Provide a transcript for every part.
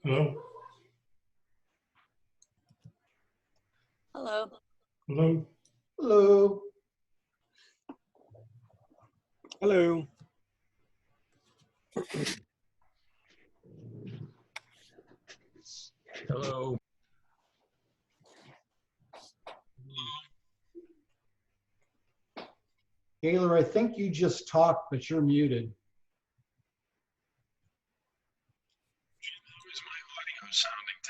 Hello, Hello. hello. Hello. Hello. Hello. Gaylor, I think you just talked, but you're muted. How is my audio sounding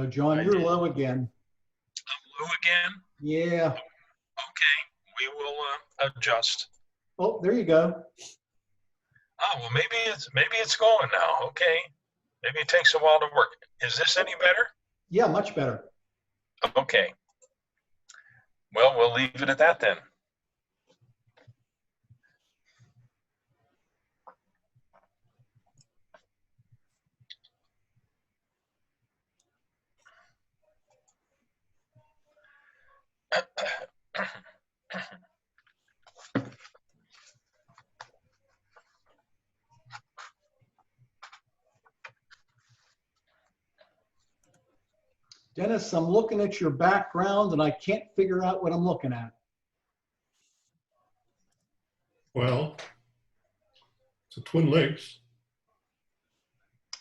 today? John, you're low again. I'm low again? Yeah. Okay, we will adjust. Oh, there you go. Oh, well, maybe it's going now. Okay. Maybe it takes a while to work. Is this any better? Yeah, much better. Okay. Well, we'll leave it at that then. Dennis, I'm looking at your background and I can't figure out what I'm looking at. Well, it's a Twin Lakes.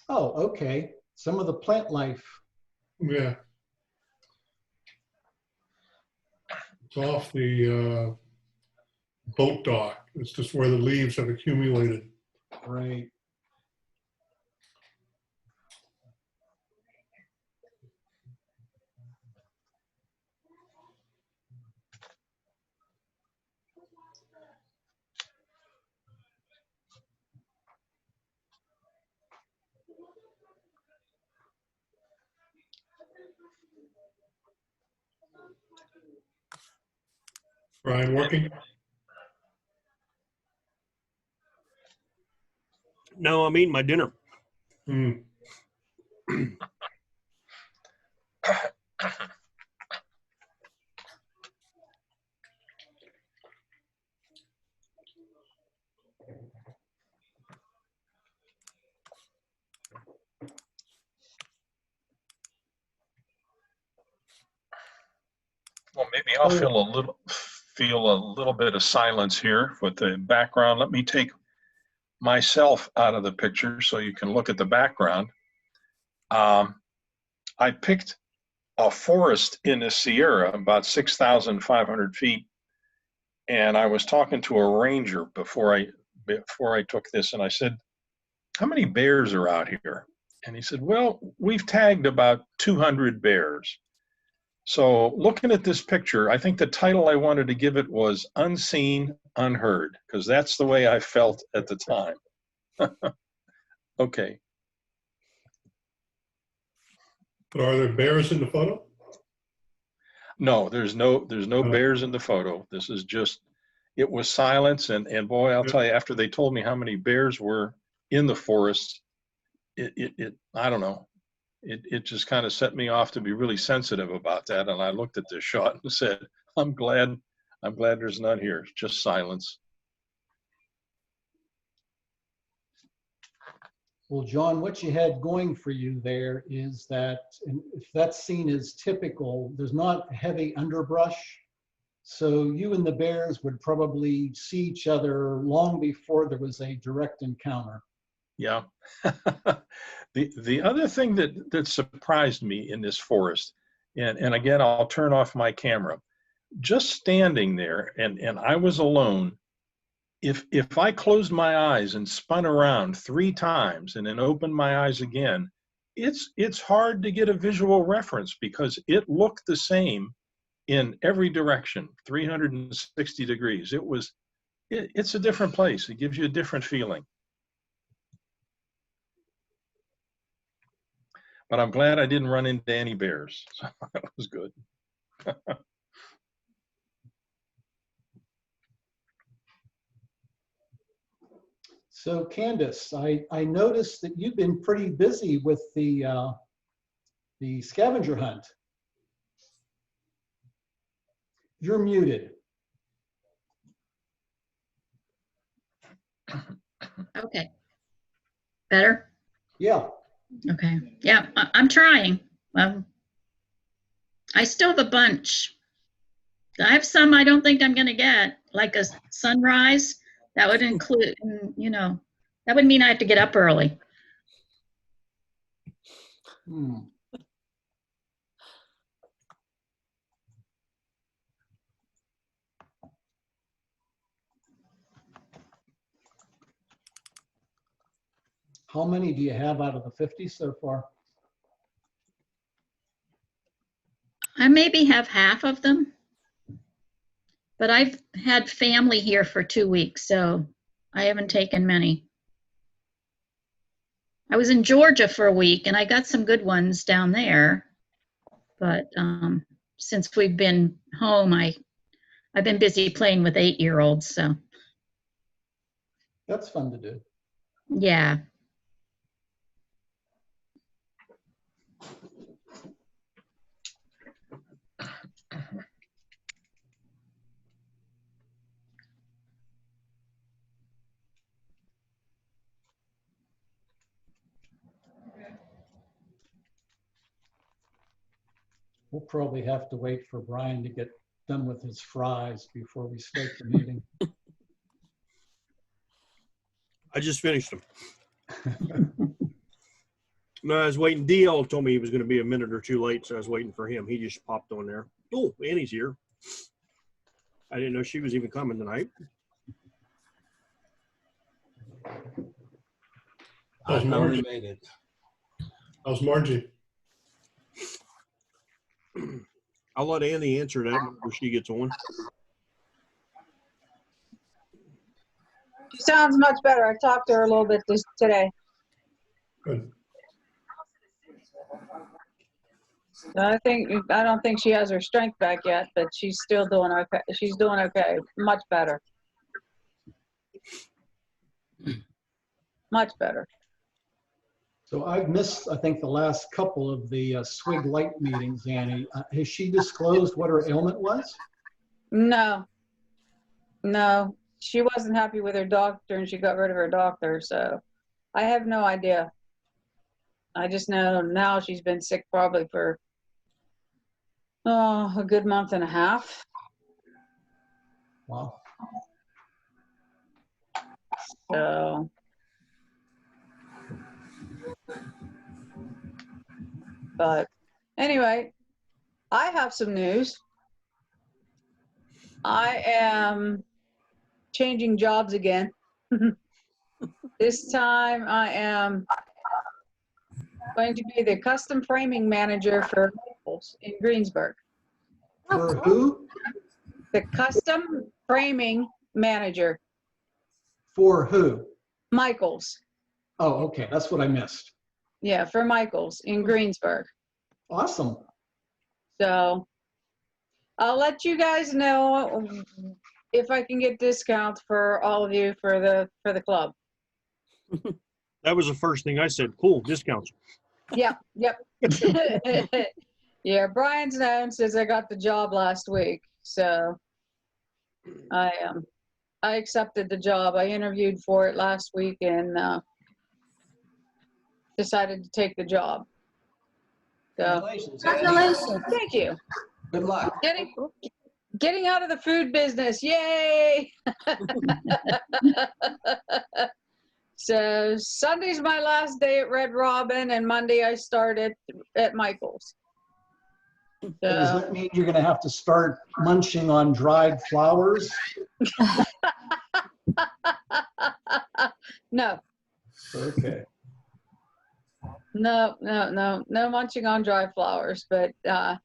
Oh, okay. Some of the plant life. Yeah. It's off the boat dock. It's just where the leaves have accumulated. Right. Brian working? No, I'm eating my dinner. Hmm. Well, maybe I'll feel a little bit of silence here with the background. Let me take myself out of the picture so you can look at the background. I picked a forest in the Sierra about 6,500 feet, and I was talking to a ranger before I took this, and I said, "How many bears are out here?" And he said, "Well, we've tagged about 200 bears." So looking at this picture, I think the title I wanted to give it was Unseen, Unheard, because that's the way I felt at the time. Okay. But are there bears in the photo? No, there's no Oh. bears in the photo. This is just, it was silence. And boy, I'll tell you, after they told me how many bears were in the forest, I don't know. It just kind of set me off to be really sensitive about that. And I looked at this shot and said, I'm glad there's none here. It's just silence. Well, John, what you had going for you there is that, and if that scene is typical, there's not heavy underbrush. So you and the bears would probably see each other long before there was a direct encounter. Yeah. The other thing that surprised me in this forest, and again, I'll turn off my camera, just standing there, and I was alone. If I closed my eyes and spun around 3 times and then opened my eyes again, it's hard to get a visual reference because it looked the same in every direction, 360 degrees. It's a different place. It gives you a different feeling. But I'm glad I didn't run into any bears. So that was good. So Candace, I noticed that you've been pretty busy with the scavenger hunt. You're muted. Okay. Better? Yeah. Okay. Yeah, I'm trying. I still have a bunch. I have some I don't think I'm going to get, like a sunrise. That would include, that would mean I have to get up early. Hmm. How many do you have out of the 50 so far? I maybe have half of them, but I've had family here for 2 weeks, so I haven't taken many. I was in Georgia for a week and I got some good ones down there, but since we've been home, I've been busy playing with 8-year-olds, so That's fun to do. yeah. We'll probably have to wait for Brian to get done with his fries before we start the meeting. I just finished them. No, I was waiting. DL told me he was going to be a minute or two late, so I was waiting for him. He just popped on there. Oh, Annie's here. I didn't know she was even coming tonight. How's I finally Margie? made it. How's Margie? I'll let Annie answer that whenever she gets on. She sounds much better. I talked to her a little bit today. Good. I don't think she has her strength back yet, but she's still doing okay. She's doing okay. Much better. Much better. So I've missed, I think, the last couple of the SWG Light meetings, Annie. Has she disclosed what her ailment was? No, she wasn't happy with her doctor and she got rid of her doctor. So I have no idea. I just know now she's been sick probably for a good month and a half. Wow. So but anyway, I have some news. I am changing jobs again. This time I am going to be the custom framing manager for Michaels in Greensburg. For who? The custom framing manager, For who? Michaels. Oh, okay. That's what I missed. Yeah, for Michaels in Greensburg. Awesome. So I'll let you guys know if I can get discounts for all of you for the club. That was the first thing I said. Cool, discounts. Yep. Yeah, Brian's known since I got the job last week. So I accepted the job. I interviewed for it last week and decided to take the job. So Congratulations. Andy. Congratulations. thank you. Good luck. Getting out of the food business. Yay! So Sunday's my last day at Red Robin and Monday I started at Michael's. Does So, that mean you're going to have to start munching on dried flowers? no, Okay. no munching on dry flowers, but I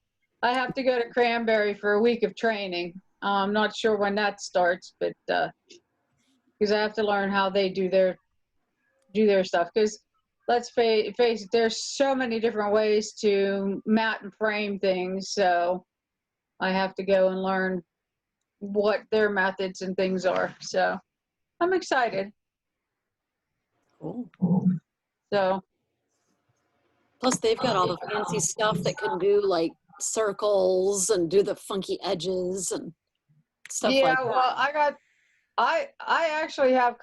have to go to Cranberry for a week of training. I'm not sure when that starts, but because I have to learn how they do their stuff. Because let's face it, there's so many different ways to mat and frame things, so I have to go and learn what their methods and things are. So I'm excited. Cool. So Plus, they've got all the fancy stuff that can do like circles and do the funky edges and stuff yeah, like that. well, I actually have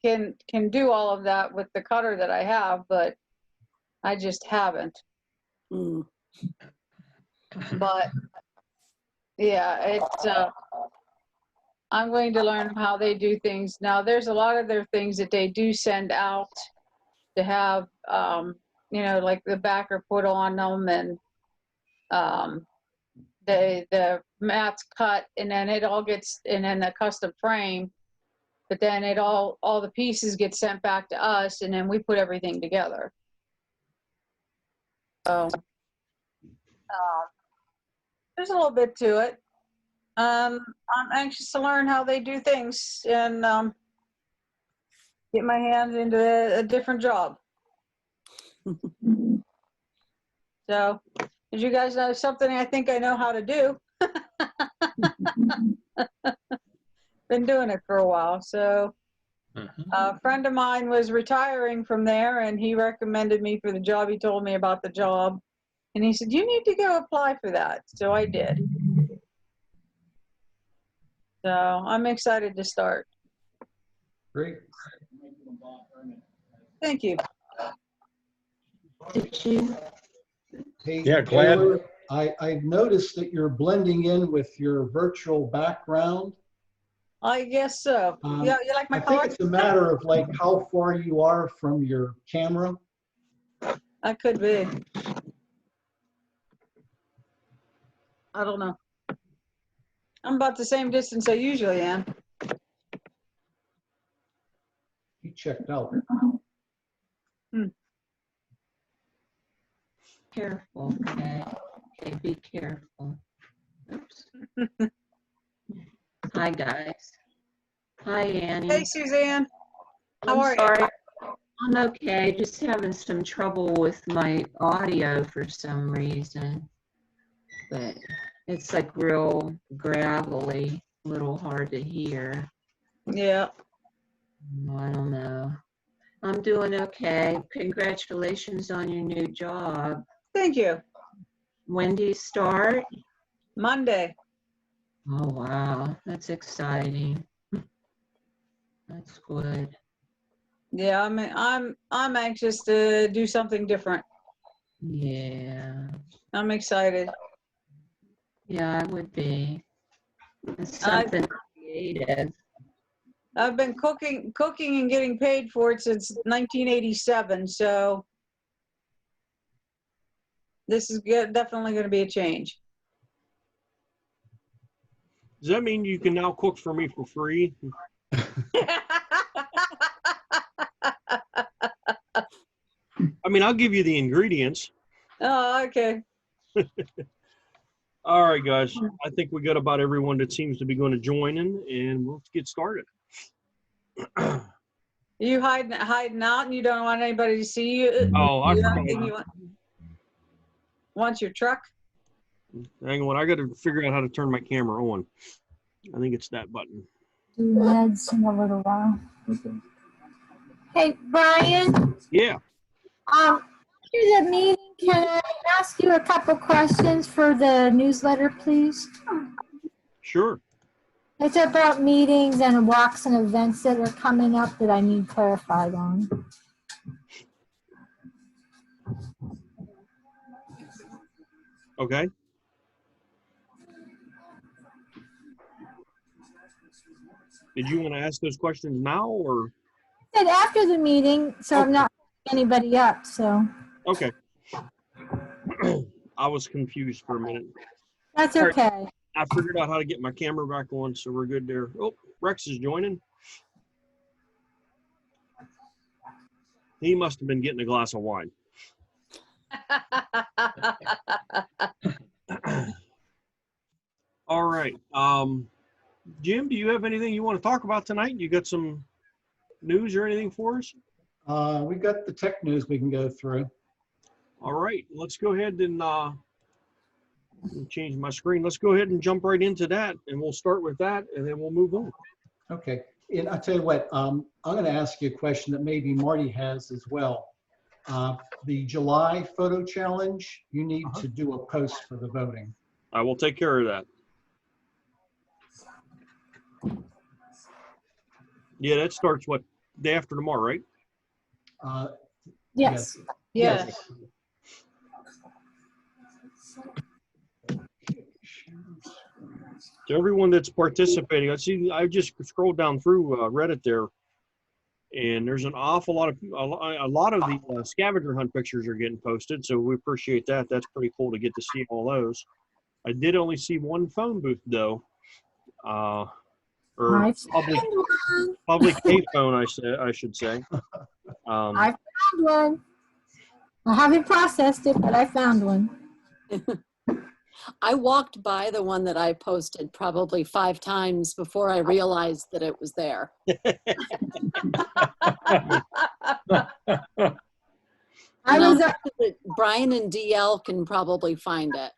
can do all of that with the cutter that I have, but I just haven't. Mm. But yeah, it's I'm going to learn how they do things. Now there's a lot of their things that they do send out to have you know, like the backer put on them, and the mats cut, and then it all gets, and then the custom frame, but then it all the pieces get sent back to us, and then we put everything together. So there's a little bit to it. I'm anxious to learn how they do things and get my hands into a different job. So, as you guys know, something I think I know how to do. Been doing it for a while. So, a friend of mine was retiring from there, and he recommended me for the job. He told me about the job, and he said, "You need to go apply for that." So I did. So I'm excited to start. Great. Thank you. Did you? Hey, Yeah, glad. Taylor, I've noticed that you're blending in with your virtual background. I guess so. Yeah, you like my I think card? it's a matter of like how far you are from your camera. I could be. I don't know. I'm about the same distance I usually am. You checked out. Careful, okay? Okay, be careful. Oops. Hi, guys. Hi, Annie. Hey, Suzanne. How I'm are you? sorry. I'm okay, just having some trouble with my audio for some reason. But it's like real gravelly, a little hard to hear. Yeah. I don't know. I'm doing okay. Congratulations on your new job. Thank you. When do you start? Monday. Oh, wow. That's exciting. That's good. Yeah, I'm anxious to do something different. Yeah. I'm excited. Yeah, I would be. It's something creative. I've been cooking and getting paid for it since 1987. So this is definitely going to be a change. Does that mean you can now cook for me for free? I mean, I'll give you the ingredients. Oh, okay. All right, guys. I think we got about everyone that seems to be going to join in, and we'll get started. You hiding out, and you don't want anybody to see you. Oh, I You forgot. don't think you want your truck? Hang on, I got to figure out how to turn my camera on. I think it's that button. Do meds in a little while. Hey, Brian, Yeah, after the meeting, can I ask you a couple questions for the newsletter, please? sure. It's about meetings and walks and events that are coming up that I need clarified on. Okay. Did you want to ask those questions now or? I said after the meeting, so I'm Okay. not picking anybody up, so Okay. I was confused for a minute. that's All right. okay. I figured out how to get my camera back on, so we're good there. Oh, Rex is joining. He must have been getting a glass of wine. All right. Jim, do you have anything you want to talk about tonight? You got some news or anything for us? We got the tech news we can go through. All right. Let's go ahead and change my screen. Let's go ahead and jump right into that, and we'll start with that, and then we'll move on. Okay. And I'll tell you what, I'm going to ask you a question that maybe Marty has as well. The July photo challenge, you need to do a post for the voting. I will take care of that. Yeah, that starts what, day after tomorrow, right? Yes. Yeah. To everyone that's participating, I just scrolled down through Reddit there, and there's an awful lot of a lot of the scavenger hunt pictures are getting posted, so we appreciate that. That's pretty cool to get to see all those. I did only see one phone booth though, or I public found one. public payphone, I should say. I found one. I haven't processed it, but I found one. I walked by the one that I posted probably 5 times before I realized that it was there. I And I'll was bet that Brian and DL can probably find it.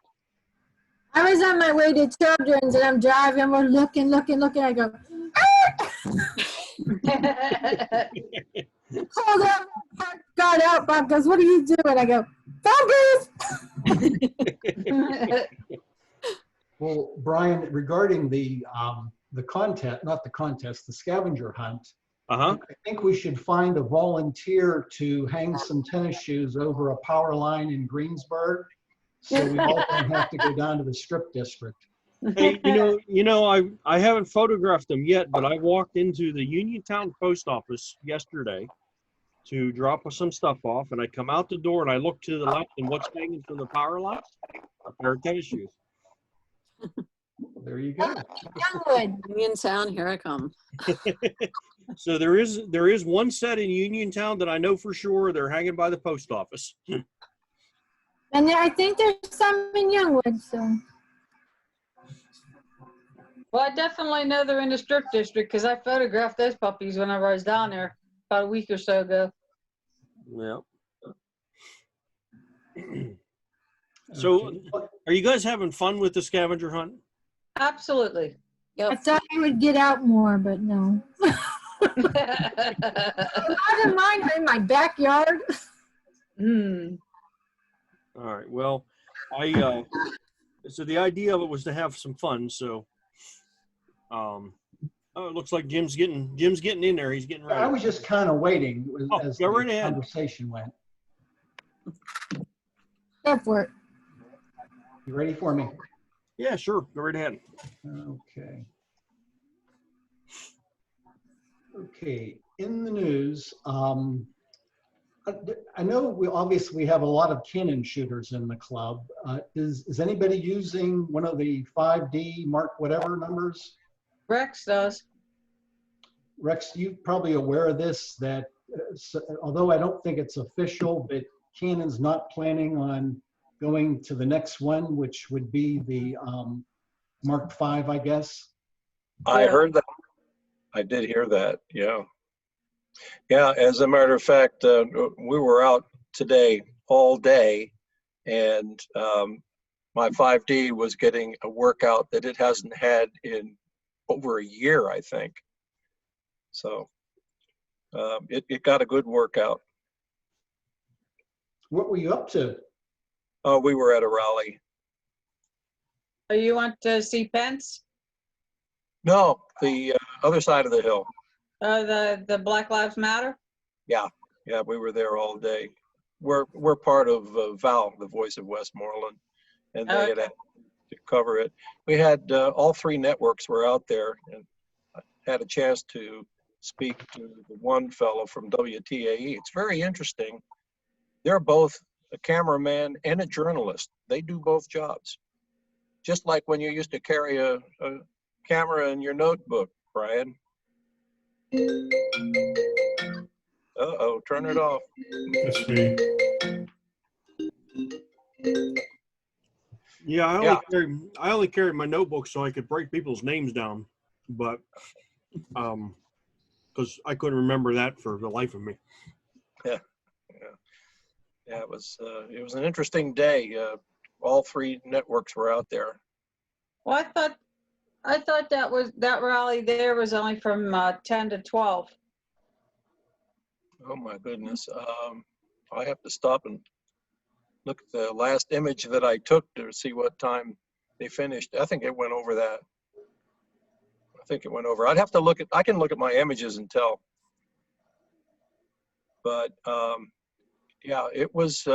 I was on my way to Children's and I'm driving. We're looking. I go, hold on. Got out. Bob goes, what are you doing? I go, phone booth. Well, Brian, regarding the contest, not the contest, the scavenger hunt, Uh-huh. I think we should find a volunteer to hang some tennis shoes over a power line in Greensburg, so we all don't have to go down to the strip district. Hey, I haven't photographed them yet, but I walked into the Uniontown post office yesterday to drop some stuff off, and I come out the door and I look to the left, and what's hanging from the power line? A pair of tennis shoes. There you go. Youngwood. Uniontown, here I come. So there is one set in Uniontown that I know for sure they're hanging by the post office. And I think there's some in Youngwood. So Well, I definitely know they're in the strip district because I photographed those puppies whenever I was down there about a week or so ago. Yeah. So Okay. are you guys having fun with the scavenger hunt? Absolutely. I Yep. thought I would get out more, but no. A lot of mine are in my backyard. Hmm. All right. Well, so the idea of it was to have some fun. So, oh, it looks like Jim's getting in there. He's getting I ready. was just kind of waiting Oh, as go right the ahead. conversation went. Go for it. You ready for me? Yeah, sure. Go right ahead. Okay. Okay, in the news, I know we obviously have a lot of cannon shooters in the club. Is anybody using one of the 5D Mark whatever numbers? Rex does. Rex, you're probably aware of this, that although I don't think it's official, but Canon's not planning on going to the next one, which would be the Mark 5, I guess. I Yeah. heard that. I did hear that. Yeah. Yeah. As a matter of fact, we were out today all day, and my 5D was getting a workout that it hasn't had in over a year, I think. So it got a good workout. What were you up to? Oh, we were at a rally. Oh, you want to see Pence? No, the other side of the hill. The Black Lives Matter? Yeah, we were there all day. We're part of VAL, the Voice of Westmoreland, and they had to cover it. We had all 3 networks were out there, and I had a chance to speak to the one fellow from WTAE. It's very interesting. They're both a cameraman and a journalist. They do both jobs. Just like when you used to carry a camera in your notebook, Brian. Uh-oh, turn it off. That's me. Yeah, I only carried my notebook so I could write people's names down, but because I couldn't remember that for the life of me. Yeah, it was an interesting day. All 3 networks were out there. Well, I thought that rally there was only from 10 to 12. Oh my goodness. I have to stop and look at the last image that I took to see what time they finished. I think it went over that. I think it went over. I'd have to look at, I can look at my images and tell. But yeah, it was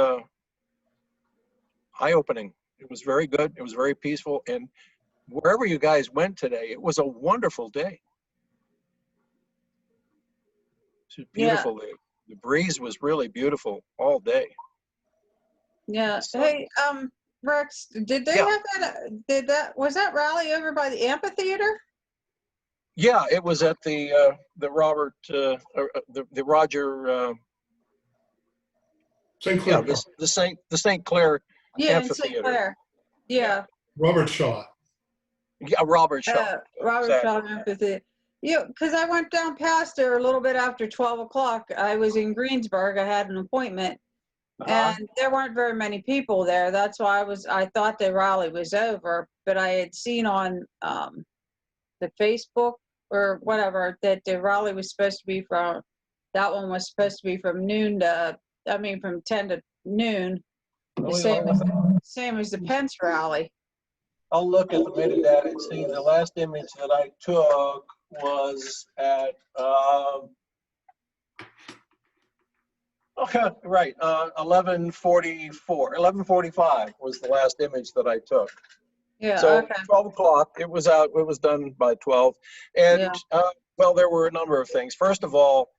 eye-opening. It was very good. It was very peaceful. And wherever you guys went today, it was a wonderful day. It was beautiful. The breeze was really beautiful all day. Yeah. So, Hey, Rex, did they Yeah. have was that rally over by the amphitheater? yeah, it was at the Robert, the Roger, St. yeah, Clair, the St. Clair Yeah, in St. Amphitheater. Clair. Yeah. Robert Shaw. Yeah, Robert Shaw. Robert Exactly. Shaw Amphitheater. Yeah, because I went down past there a little bit after 12 o'clock. I was in Greensburg. I had an appointment, and there weren't very many people there. That's why I thought the rally was over, but I had seen on the Facebook or whatever that the rally was supposed to be that one was supposed to be from from 10 to noon, the same as the Pence rally. I'll look at the metadata and see. The last image that I took was at, okay, right, 11:45 was the last image that I took. Yeah, So okay. 12 o'clock, it was out, it was done by 12. And Yeah. well, there were a number of things. First of all,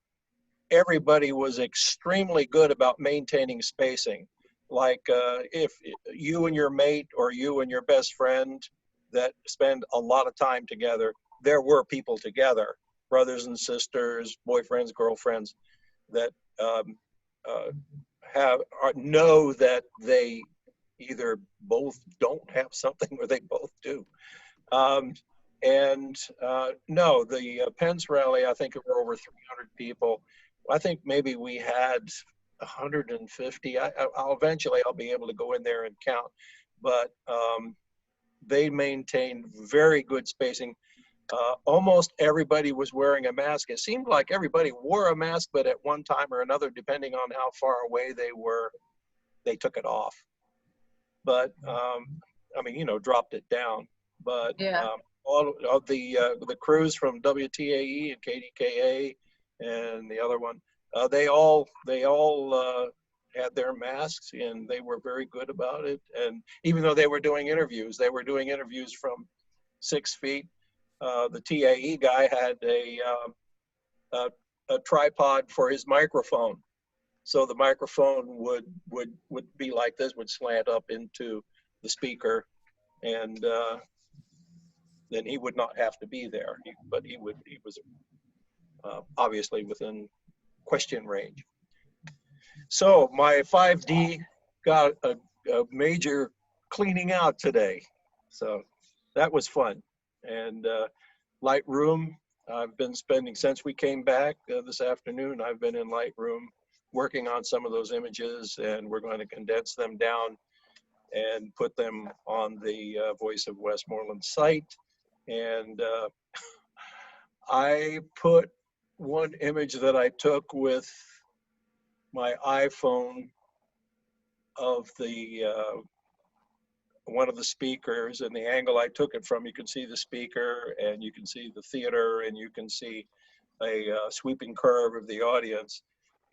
everybody was extremely good about maintaining spacing. Like if you and your mate or you and your best friend that spend a lot of time together, there were people together, brothers and sisters, boyfriends, girlfriends, that know that they either both don't have something or they both do. No, the Pence rally, I think it were over 300 people. I think maybe we had 150. I'll be able to go in there and count, but they maintained very good spacing. Almost everybody was wearing a mask. It seemed like everybody wore a mask, but at one time or another, depending on how far away they were, they took it off. But dropped it down. But Yeah. all of the crews from WTAE and KDKA and the other one, they all had their masks, and they were very good about it. And even though they were doing interviews from 6 feet. The TAE guy had a tripod for his microphone, so the microphone would be like this, would slant up into the speaker, and then he would not have to be there, but he was obviously within question range. So my 5D got a major cleaning out today, so that was fun. And Lightroom, I've been spending, since we came back this afternoon, I've been in Lightroom working on some of those images, and we're going to condense them down and put them on the Voice of Westmoreland site. And I put one image that I took with my iPhone of the one of the speakers, and the angle I took it from, you can see the speaker and you can see the theater and you can see a sweeping curve of the audience.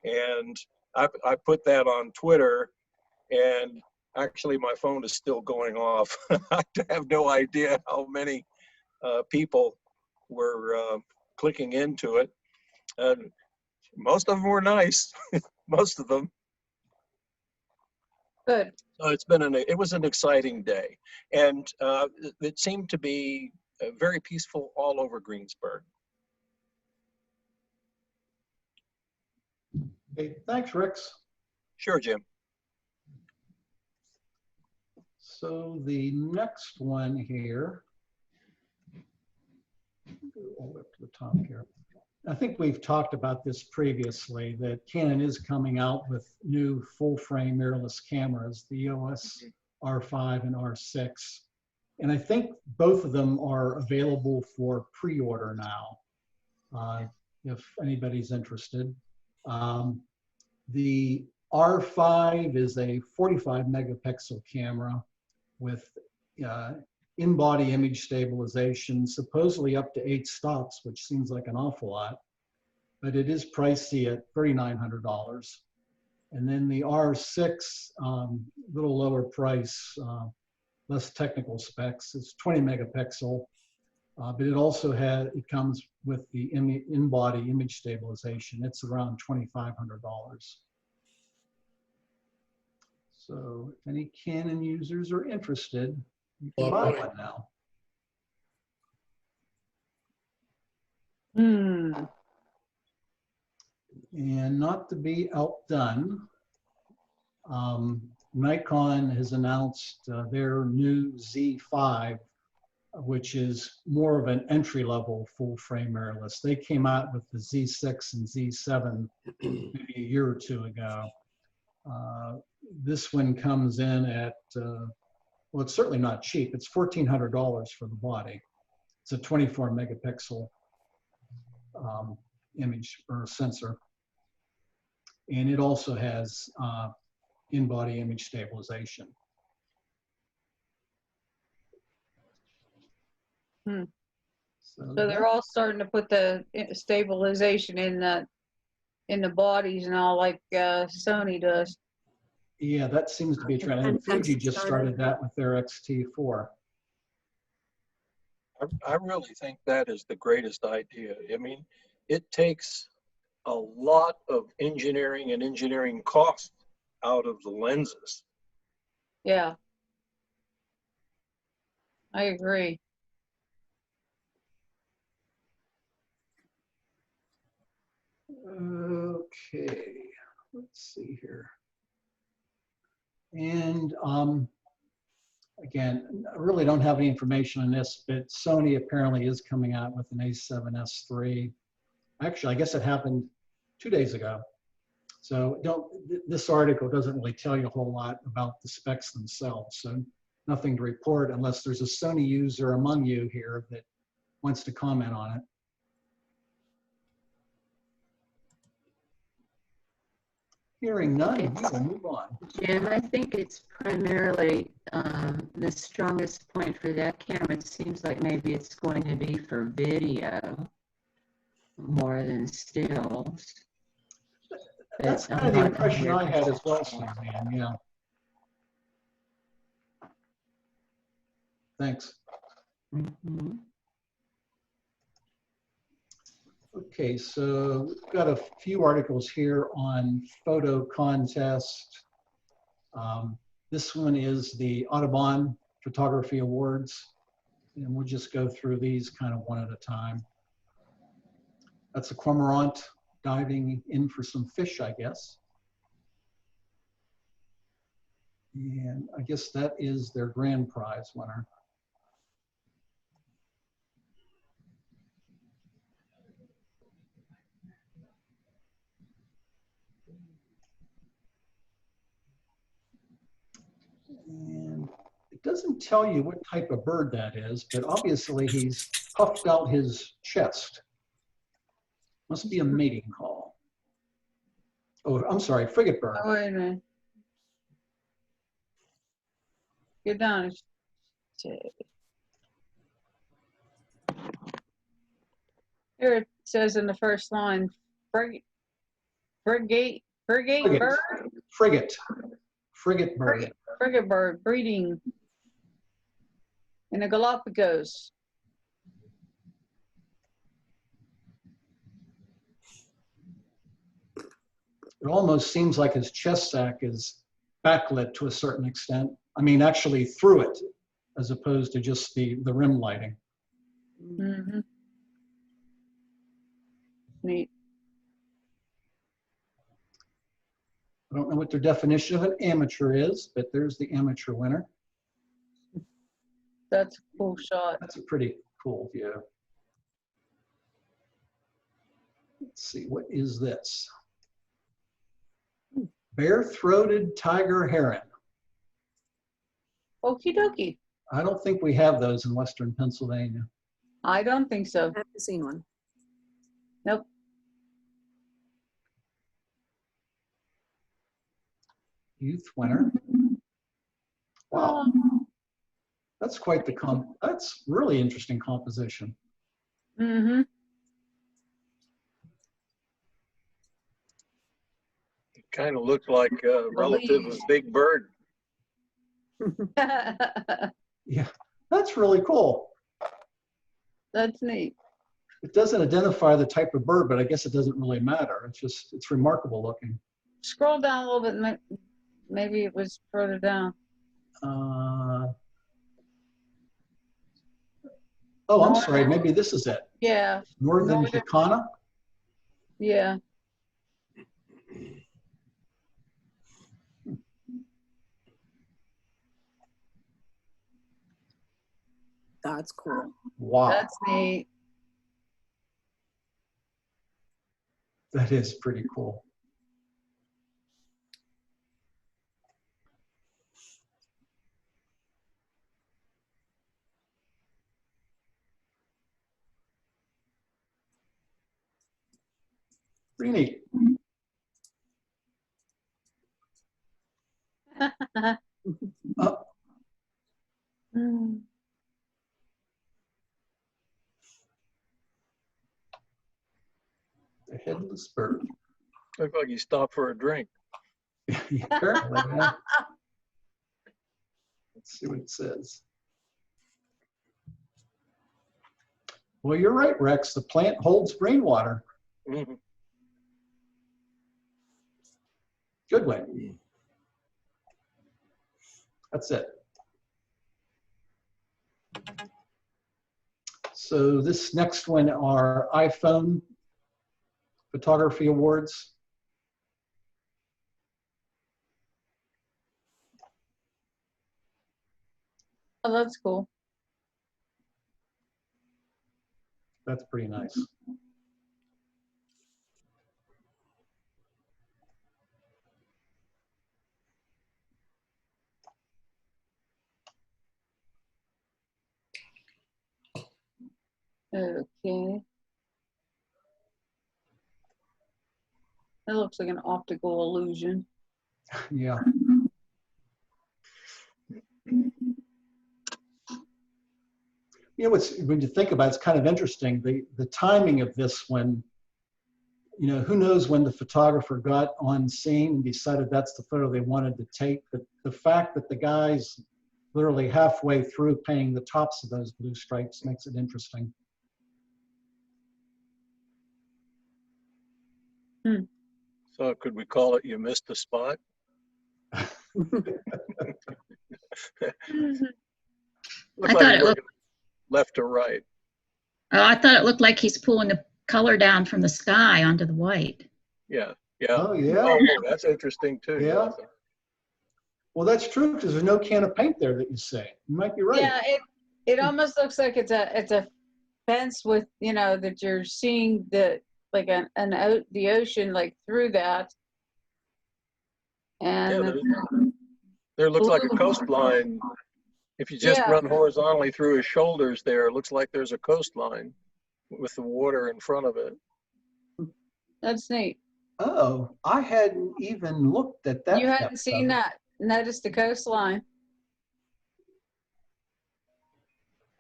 And I put that on Twitter, and actually my phone is still going off. I have no idea how many people were clicking into it. And most of them were nice, most of them. Good. So it was an exciting day, and it seemed to be very peaceful all over Greensburg. Okay, thanks, Rix. Sure, Jim. So the next one here, go all the way up to the top here. I think we've talked about this previously, that Canon is coming out with new full frame mirrorless cameras, the EOS R5 and R6. And I think both of them are available for pre-order now, if anybody's interested. The R5 is a 45 megapixel camera with in-body image stabilization, supposedly up to 8 stops, which seems like an awful lot, but it is pricey at $3,900. And then the R6, little lower price, less technical specs. It's 20 megapixel, but it comes with the in-body image stabilization. It's around $2,500. So if any Canon users are interested, you can buy one now. And not to be outdone, Nikon has announced their new Z5, which is more of an entry-level full-frame mirrorless. They came out with the Z6 and Z7 maybe a year or two ago. This one comes in at, well, it's certainly not cheap. It's $1,400 for the body. It's a 24 megapixel image or sensor. And it also has in-body image stabilization. So they're all starting to put the stabilization in the bodies now, like Sony does. Yeah, that seems to be a trend. And Fuji just started that with their X-T4. I really think that is the greatest idea. I mean, it takes a lot of engineering and engineering cost out of the lenses. Yeah, I agree. Okay, let's see here. And again, I really don't have any information on this, but Sony apparently is coming out with an A7S III. Actually, I guess it happened 2 days ago. So this article doesn't really tell you a whole lot about the specs themselves. So nothing to report unless there's a Sony user among you here that wants to comment on it. Hearing none, we will move on. Jim, I think it's primarily the strongest point for that camera. It seems like maybe it's going to be for video more than stills. That's kind of the impression I had as well, Suzanne, yeah. Thanks. Mhm. Okay, so we've got a few articles here on photo contest. This one is the Audubon Photography Awards, and we'll just go through these kind of one at a time. That's a cormorant diving in for some fish, I guess. And I guess that is their grand prize winner. And it doesn't tell you what type of bird that is, but obviously he's puffed out his chest. Must be a mating call. Oh, I'm sorry, frigate bird. Oh, wait a minute. Get down. Here it says in the first line, frigate bird, Frigate bird. frigate bird breeding in the Galapagos. It almost seems like his chest sac is backlit to a certain extent. I mean, actually through it, as opposed to just the rim lighting. Mm-hmm. Neat. I don't know what their definition of an amateur is, but there's the amateur winner. That's a cool shot. That's a pretty cool view. Let's see, what is this? Bare-throated tiger heron. Okie dokie. I don't think we have those in Western Pennsylvania. I don't think so. I haven't seen one. Nope. Youth winner. Wow, That's quite the that's really interesting composition. Mm-hmm. Kind of looked like a relative of Big Bird. Yeah, that's really cool. That's neat. It doesn't identify the type of bird, but I guess it doesn't really matter. It's remarkable looking. Scroll down a little bit. Maybe it was further down. Oh, I'm sorry. Maybe this is it. Yeah. Northern Jacana. Yeah. That's cool. Wow, That's neat. that is pretty cool. Pretty neat. Mm. The headless bird. Looked like he stopped for a drink. Yeah, apparently, yeah. Let's see what it says. Well, you're right, Rex. The plant holds rainwater. Mhm. Good way. That's it. So this next one are iPhone Photography Awards. Oh, that's cool. That's pretty nice. Okay. That looks like an optical illusion. Yeah. You know, when you think about it, it's kind of interesting, the timing of this one, you know, who knows when the photographer got on scene and decided that's the photo they wanted to take, but the fact that the guy's literally halfway through painting the tops of those blue stripes makes it interesting. So could we call it "You Missed the Spot"? Looked I like thought he it went looked, left to right. I thought it looked like he's pulling the color down from the sky onto the white. Yeah, yeah. Oh, yeah. Oh, that's interesting too. Yeah. Well, that's true because there's no can of paint there that you see. You might be right. Yeah, it almost looks like it's a fence with, you know, that you're seeing the like the ocean like through that. Yeah, And there looks like a blue. coastline. If you just Yeah. run horizontally through his shoulders there, it looks like there's a coastline with the water in front of it. That's neat. Oh, I hadn't even looked at that. You hadn't depth seen of it. that. Noticed the coastline.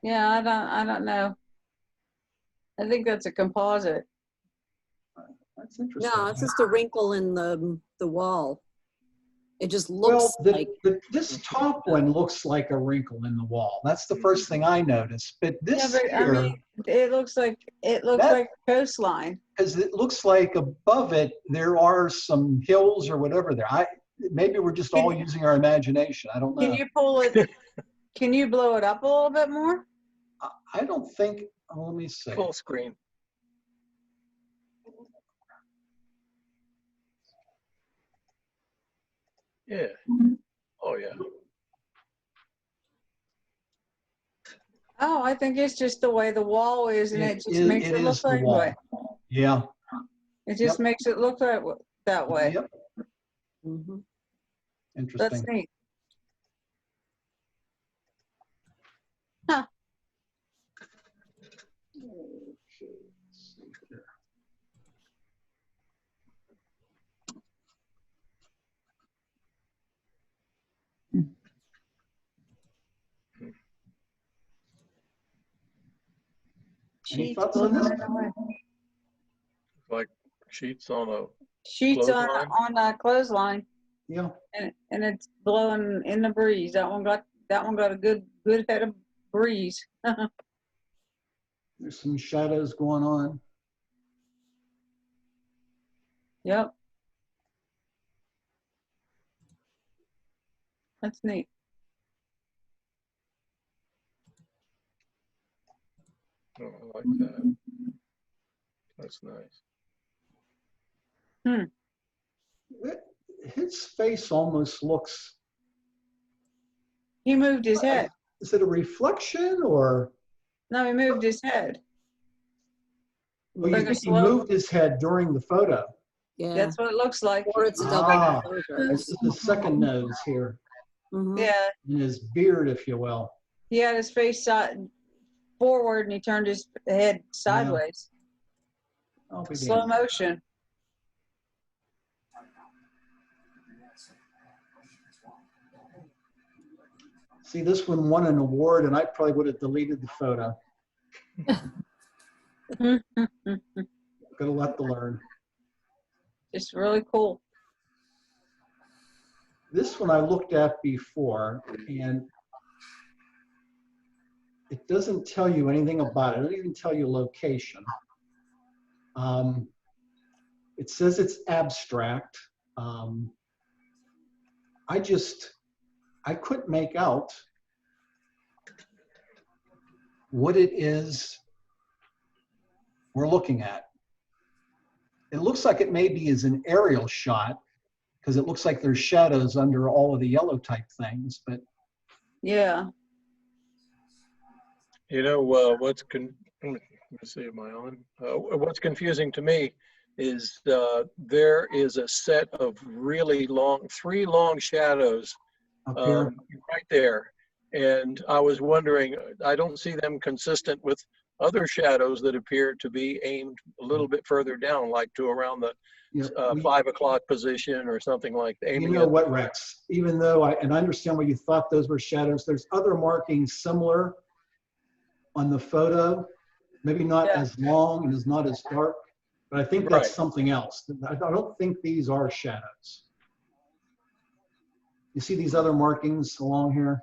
Yeah, I don't know. I think that's a composite. That's interesting. No, it's just a wrinkle in the wall. It just Well, looks like. this top one looks like a wrinkle in the wall. That's the first thing I noticed. But Yeah, this but I here, mean, it looks like a coastline. because it looks like above it there are some hills or whatever there. Maybe we're just all using our imagination. I don't know. Can you pull it? Can you blow it up a little bit more? I don't think. Oh, let me see. Full screen. Yeah. Oh, yeah. Oh, I think it's just the way the wall is, and it just makes it look is the like wall. way. Yeah. It just makes it look that way. Yep. Mhm. Interesting. That's neat. Huh. Okay, let's see here. Any thoughts on this? Like sheets on a Sheets clothesline? on a clothesline, Yeah. and it's blowing in the breeze. That one got a good head of breeze. There's some shadows going on. Yep. That's neat. Oh, I like that. That's nice. His face almost looks, He moved his head. is it a reflection or? No, he moved his head. Oh, you Like a think he slow- moved his head during the photo? Yeah. That's what it looks like. Or it's double Ah. exposure. This is the second nose here, Mhm. Yeah, in his beard, if you will. he had his face forward and he turned his head sideways. I'll be Slow damned. motion. See, this one won an award and I probably would have deleted the photo. Got a lot to learn. Just really cool. This one I looked at before and it doesn't tell you anything about it. It doesn't even tell you location. It says it's abstract. I couldn't make out what it is we're looking at. It looks like it maybe is an aerial shot because it looks like there's shadows under all of the yellow type things, but Yeah. You know, let me see, am I on? What's confusing to me is there is a set of really three long shadows up here, right there. And I was wondering, I don't see them consistent with other shadows that appear to be aimed a little bit further down, like to around the you 5 o'clock position or something like that. you know what, Rex, even though I understand why you thought those were shadows, there's other markings similar on the photo, maybe not as long and is not as dark, but I think that's Right. something else. I don't think these are shadows. You see these other markings along here?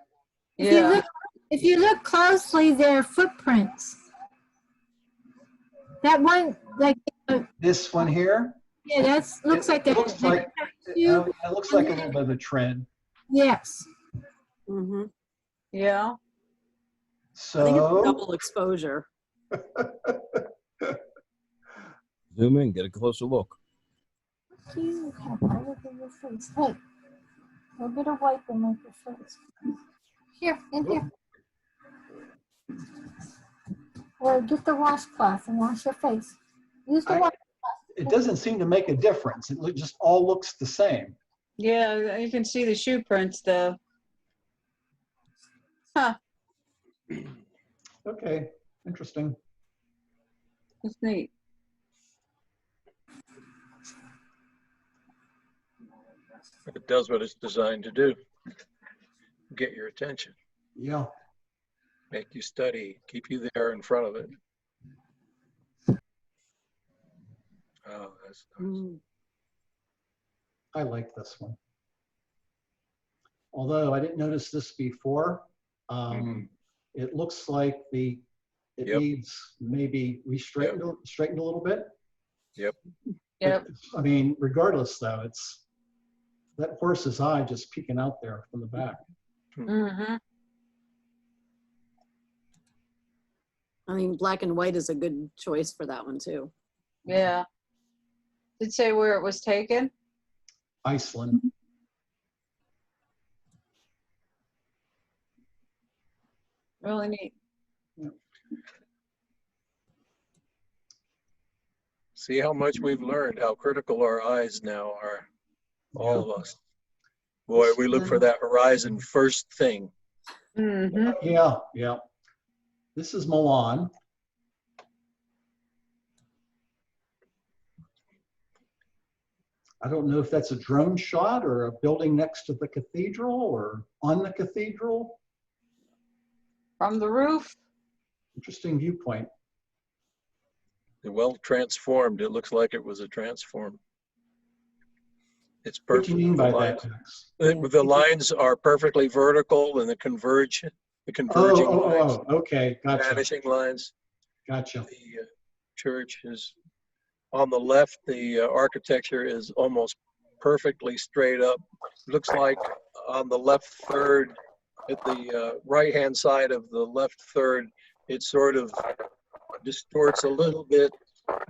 Yeah. If you look closely, they're footprints. That one, like, This one here? yeah, that's looks like It a looks like, shoe. it looks like a little bit of a tread. Yes. Mhm. Yeah. I think it's So, double exposure. Zoom in, get a closer look. You have all over your face. Hey, a little bit of wipe and wipe your face. Here, in here. Or get the washcloth and wash your face. Use the washcloth. it doesn't seem to make a difference. It just all looks the same. Yeah, you can see the shoe prints though. Huh. Okay, interesting. That's neat. It does what it's designed to do. Get your attention, Yeah. make you study, keep you there in front of it. Oh, that's nice. Mm. I like this one. Although I didn't notice this before, it looks like it Yep. needs maybe straightened a little bit. Yep. Yep. I mean, regardless though, it's that horse's eye just peeking out there from the back. Mm-hmm. I mean, black and white is a good choice for that one too. Yeah. Did it say where it was taken? Iceland. Really neat. See how much we've learned, how critical our eyes now are, all of us. Boy, we look for that horizon first thing. Mm-hmm. Yeah, yeah. This is Milan. I don't know if that's a drone shot or a building next to the cathedral or on the cathedral. From the roof. Interesting viewpoint. Well transformed. It looks like it was a transform. It's What do perfect. you mean by The that, lines, Max? the lines are perfectly vertical and the converging lines, Okay, gotcha, vanishing lines. gotcha. The church is on the left. The architecture is almost perfectly straight up. Looks like on the left third, at the right-hand side of the left third, it sort of distorts a little bit,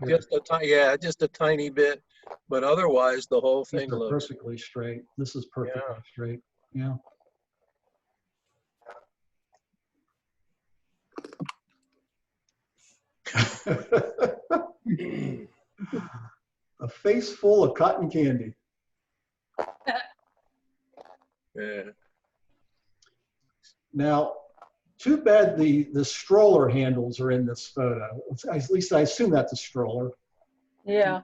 just a tiny bit, but otherwise the whole These thing are looks. perfectly straight. This is perfectly straight. Yeah. A face full of cotton candy. Yeah. Now, too bad the stroller handles are in this photo. At least I assume that's a stroller. Yeah.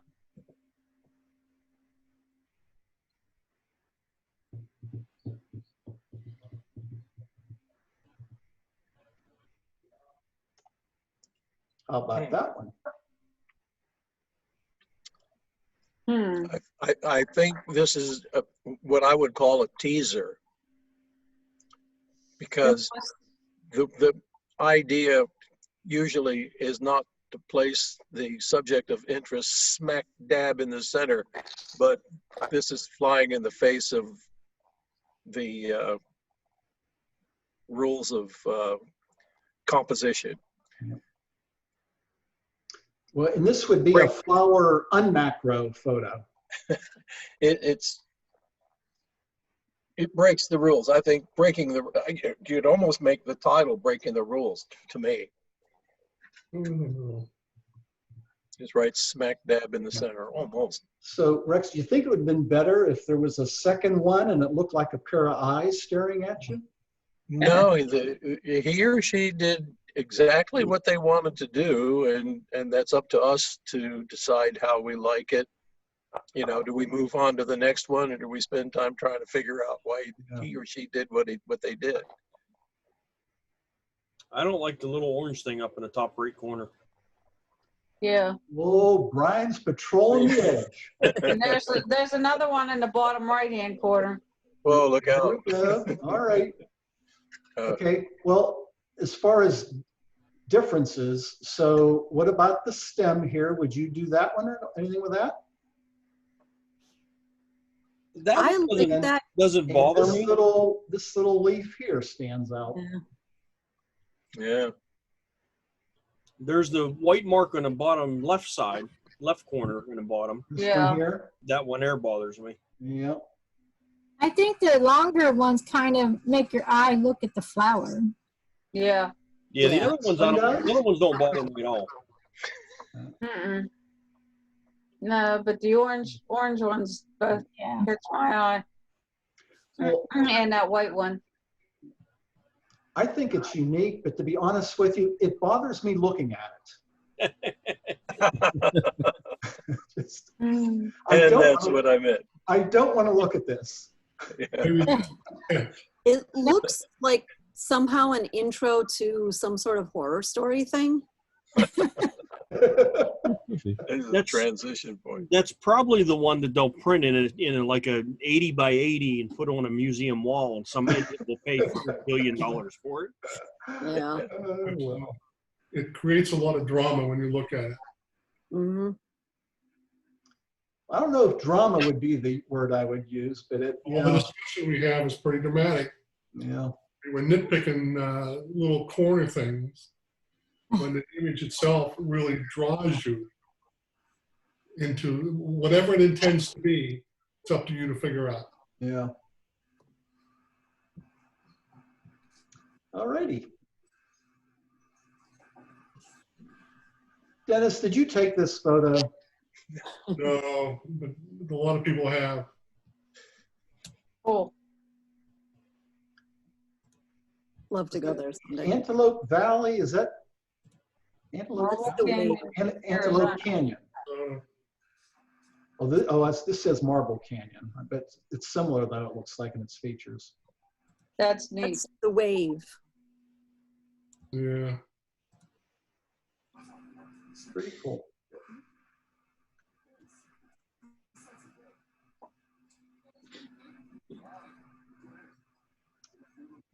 How about that one? I think this is what I would call a teaser, because the idea usually is not to place the subject of interest smack dab in the center, but this is flying in the face of the rules of composition. Well, and this would be a flower unmacro photo. It breaks the rules. I think you'd almost make the title "Breaking the Rules" to me. It's right smack dab in the center, almost. So, Rex, do you think it would have been better if there was a second one and it looked like a pair of eyes staring at you? No, he or she did exactly what they wanted to do, and that's up to us to decide how we like it. You know, do we move on to the next one, or do we spend time trying to figure out why he or she did what they did? I don't like the little orange thing up in the top right corner. Yeah. Whoa, Brian's patrolling the edge. And there's another one in the bottom right-hand corner. Whoa, look out. All right. Okay, well, as far as differences, so what about the stem here? Would you do that one? Anything with that? I like that. Doesn't bother this me. This little leaf here stands out. Yeah. There's the white mark on the bottom left side, left corner in the bottom. This one here? That one there bothers me. Yeah. I think the longer ones kind of make your eye look at the flower. Yeah. Yeah, the other ones don't bother me at all. No, but the orange ones both catch my eye. Well, and that white one. I think it's unique, but to be honest with you, it bothers me looking at it. And that's what I meant. I don't want to look at this. It looks like somehow an intro to some sort of horror story thing. There's a transition point. That's probably the one that they'll print in like a 80 by 80 and put on a museum wall, and some idiot will pay $4 billion for it. Yeah. Well, it creates a lot of drama when you look at it. Mm-hmm. I don't know if drama would be the word I would use, but it. All the discussion we have is pretty dramatic. Yeah. We're nitpicking little corner things when the image itself really draws you into whatever it intends to be. It's up to you to figure out. Yeah. All righty. Dennis, did you take this photo? No, but a lot of people have. Cool. Love to go there someday. Antelope Valley, is that Antelope Valley? Antelope Canyon. This says Marble Canyon. I bet it's similar though, it looks like in its features. That's neat. That's the wave. Yeah. It's pretty cool.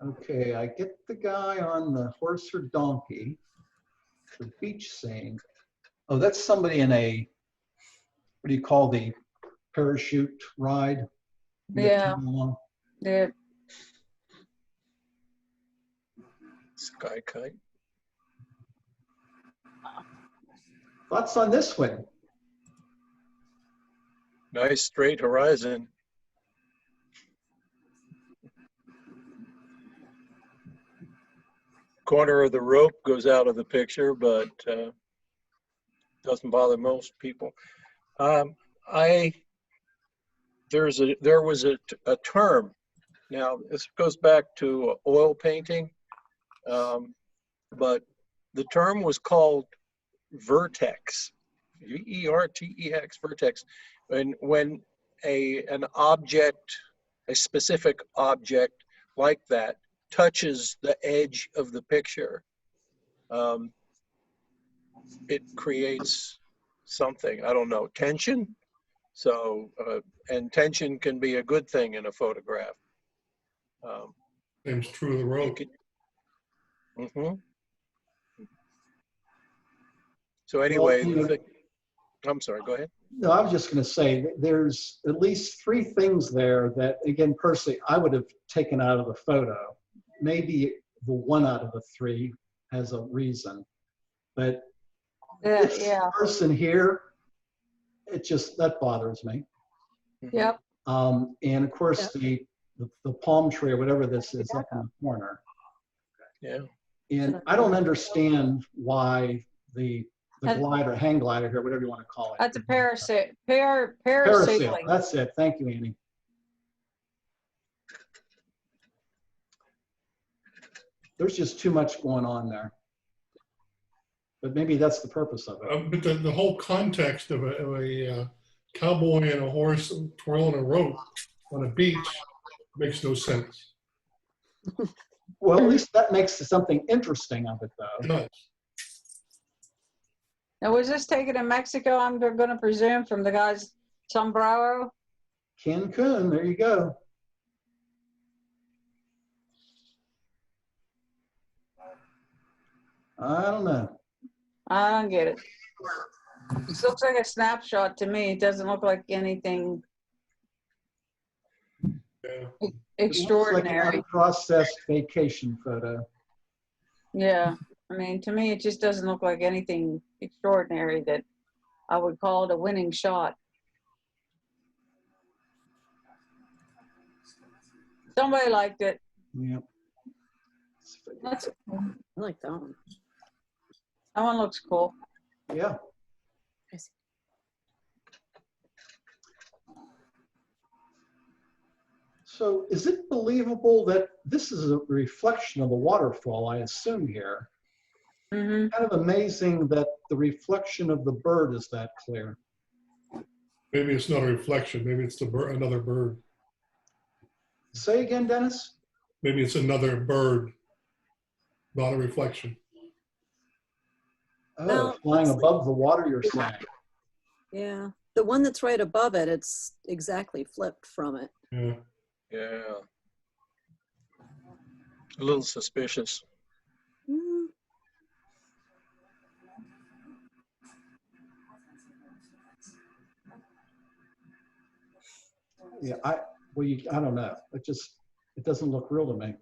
Okay, I get the guy on the horse or donkey, the beach scene. Oh, that's somebody in a, what do you call the parachute ride? Yeah. Yeah. Sky kite. Thoughts on this one? Nice straight horizon. Corner of the rope goes out of the picture, but doesn't bother most people. There was a term. Now this goes back to oil painting, but the term was called vertex, V-E-R-T-E-X, vertex. And when an object, a specific object like that, touches the edge of the picture, it creates something, I don't know, tension. So, and tension can be a good thing in a photograph. Seems true of the rope. So anyway, Well, I'm sorry, go ahead. no, I was just going to say there's at least 3 things there that, again, personally, I would have taken out of the photo. Maybe the 1 out of the 3 has a reason, but this person here, it just, that bothers me. Yep. And of course, the palm tree or whatever this is up in the corner. Yeah. And I don't understand why the glider, hang glider here, whatever you want to call it. That's a parasailing. Parasail. That's it. Thank you, Annie. There's just too much going on there. But maybe that's the purpose of it. But the whole context of a cowboy and a horse twirling a rope on a beach makes no sense. Well, at least that makes something interesting of it, though. It does. Now, was this taken in Mexico, I'm going to presume, from the guy's sombrero? Cancun, there you go. I don't know. I don't get it. This looks like a snapshot to me. It doesn't look like anything extraordinary. It looks like an unprocessed vacation photo. Yeah. I mean, to me, it just doesn't look like anything extraordinary that I would call it a winning shot. Somebody liked it. Yep. That's, I like that one. that one looks cool. Yeah. So is it believable that this is a reflection of the waterfall, I assume here? Mm-hmm. Kind of amazing that the reflection of the bird is that clear. Maybe it's not a reflection. Maybe it's another bird. Say again, Dennis? Maybe it's another bird, not a reflection. Oh, No, flying above the water, you're saying? Yeah, the one that's right above it, it's exactly flipped from it. Yeah. Yeah. A little suspicious. Mm. Yeah, I don't know. It doesn't look real to me.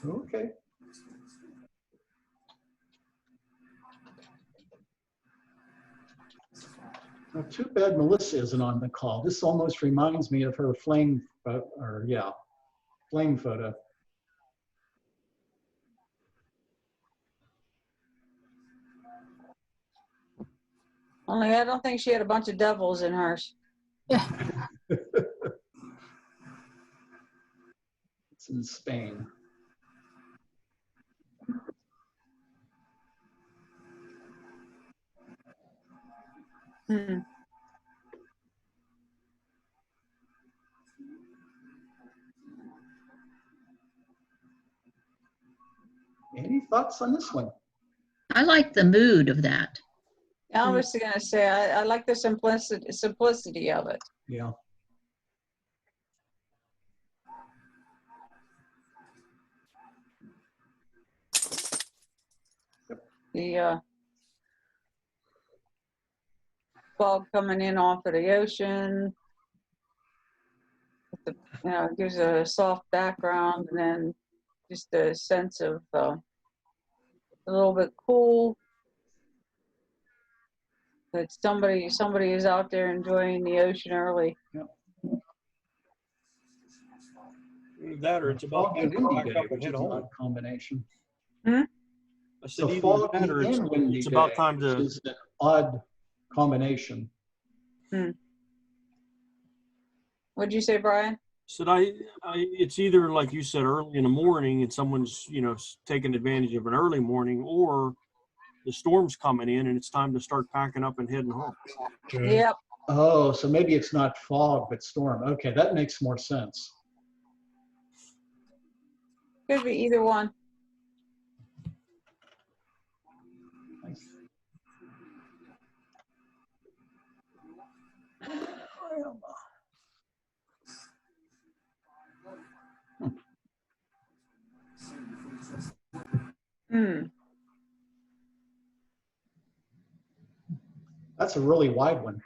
Okay. Well, too bad Melissa isn't on the call. This almost reminds me of her flame photo. Only I don't think she had a bunch of devils in hers. Yeah. It's in Spain. Hmm. Any thoughts on this one? I like the mood of that. I was gonna say, I like the simplicity of it. Yeah. The fog coming in off of the ocean. You know, it gives a soft background, and then just a sense of a little bit cool. That somebody is out there enjoying the ocean early. That or it's about Fog and windy back day, up and which head is an home. odd combination. I So said either foggy that or and windy it's about day, time which to. is an odd combination. What'd you say, Brian? Said it's either like you said early in the morning and someone's taking advantage of an early morning, or the storm's coming in and it's time to start packing up and heading home. Yep. Oh, so maybe it's not fog, but storm. Okay, that makes more sense. Could be either one. That's a really wide one.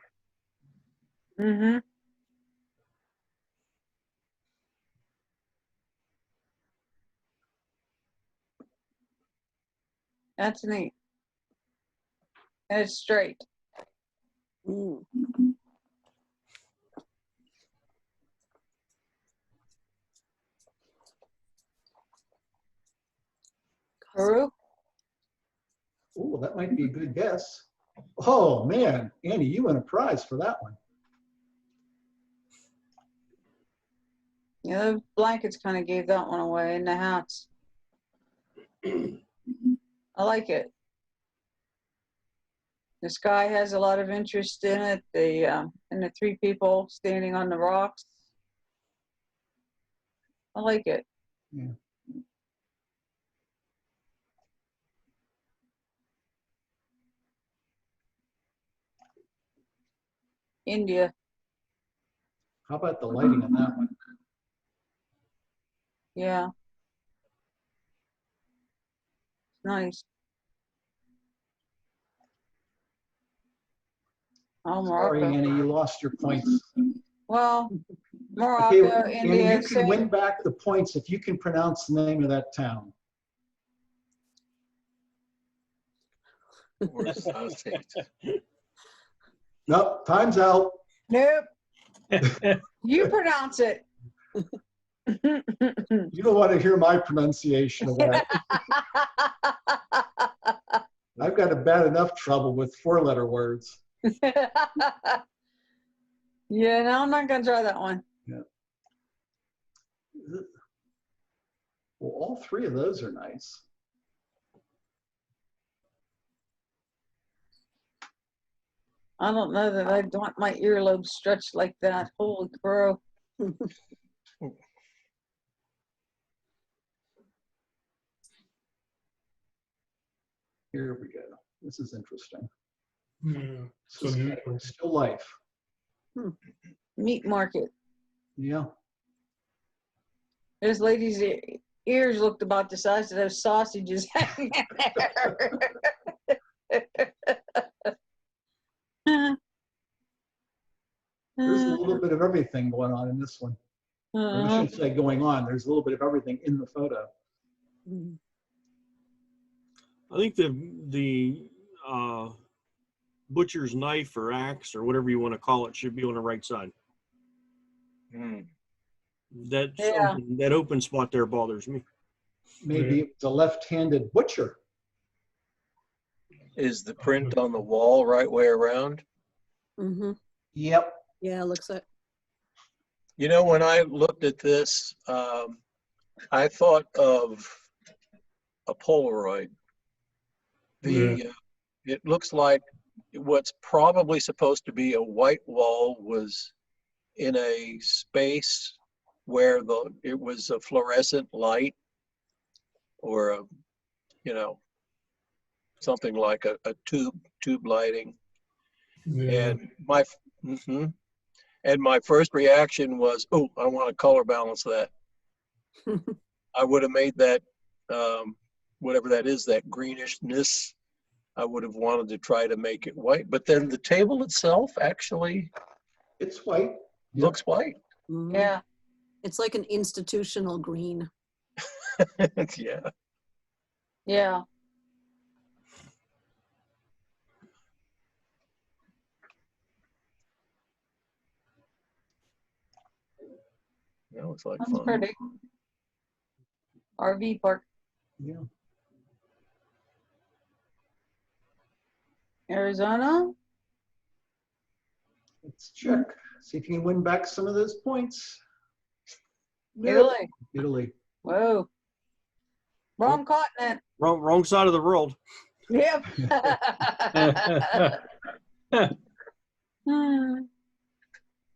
Mm-hmm. That's neat. And it's straight. Peru? Oh, that might be a good guess. Oh man, Andy, you win a prize for that one. Yeah, the blankets kind of gave that one away, and the hats. I like it. The sky has a lot of interest in it. And the three people standing on the rocks. I like it. Yeah. India. How about the lighting on that one? Yeah. Nice. Oh, Sorry, Morocco. Annie, you lost your points. Well, Okay, Morocco, Annie, India, you can win back the points if you can pronounce the name of that town. Nope, time's out. Nope. You pronounce it. You don't want to hear my pronunciation of that. I've got a bad enough trouble with four-letter words. Yeah, no, I'm not gonna try that one. Yeah. Well, all three of those are nice. I don't know that I'd want my earlobe stretched like that. Holy crow. Here we go. This is interesting. Yeah. So neutral. Still life. Meat market. Yeah. This lady's ears looked about the size of those sausages hanging there. There's a little bit of everything going on in this one. I shouldn't say going on. There's a little bit of everything in the photo. I think the butcher's knife or axe or whatever you want to call it should be on the right side. That open spot there bothers me. Maybe it's a left-handed butcher. Is the print on the wall right way around? Yep. Yeah, looks like. You know, when I looked at this, I thought of a Polaroid. It looks like what's probably supposed to be a white wall was in a space where it was a fluorescent light or a, something like a tube lighting. Yeah. And my first reaction was, oh, I want to color balance that. I would have made that, whatever that is, that greenishness, I would have wanted to try to make it white. But then the table itself actually It's white. looks white. Mhm. Yeah. It's like an institutional green. Yeah. Yeah. That looks like That's fun. pretty. RV park, Yeah. Arizona. Let's check. See if you can win back some of those points. Italy. Italy. Whoa. Wrong continent. Wrong side of the world. Yep.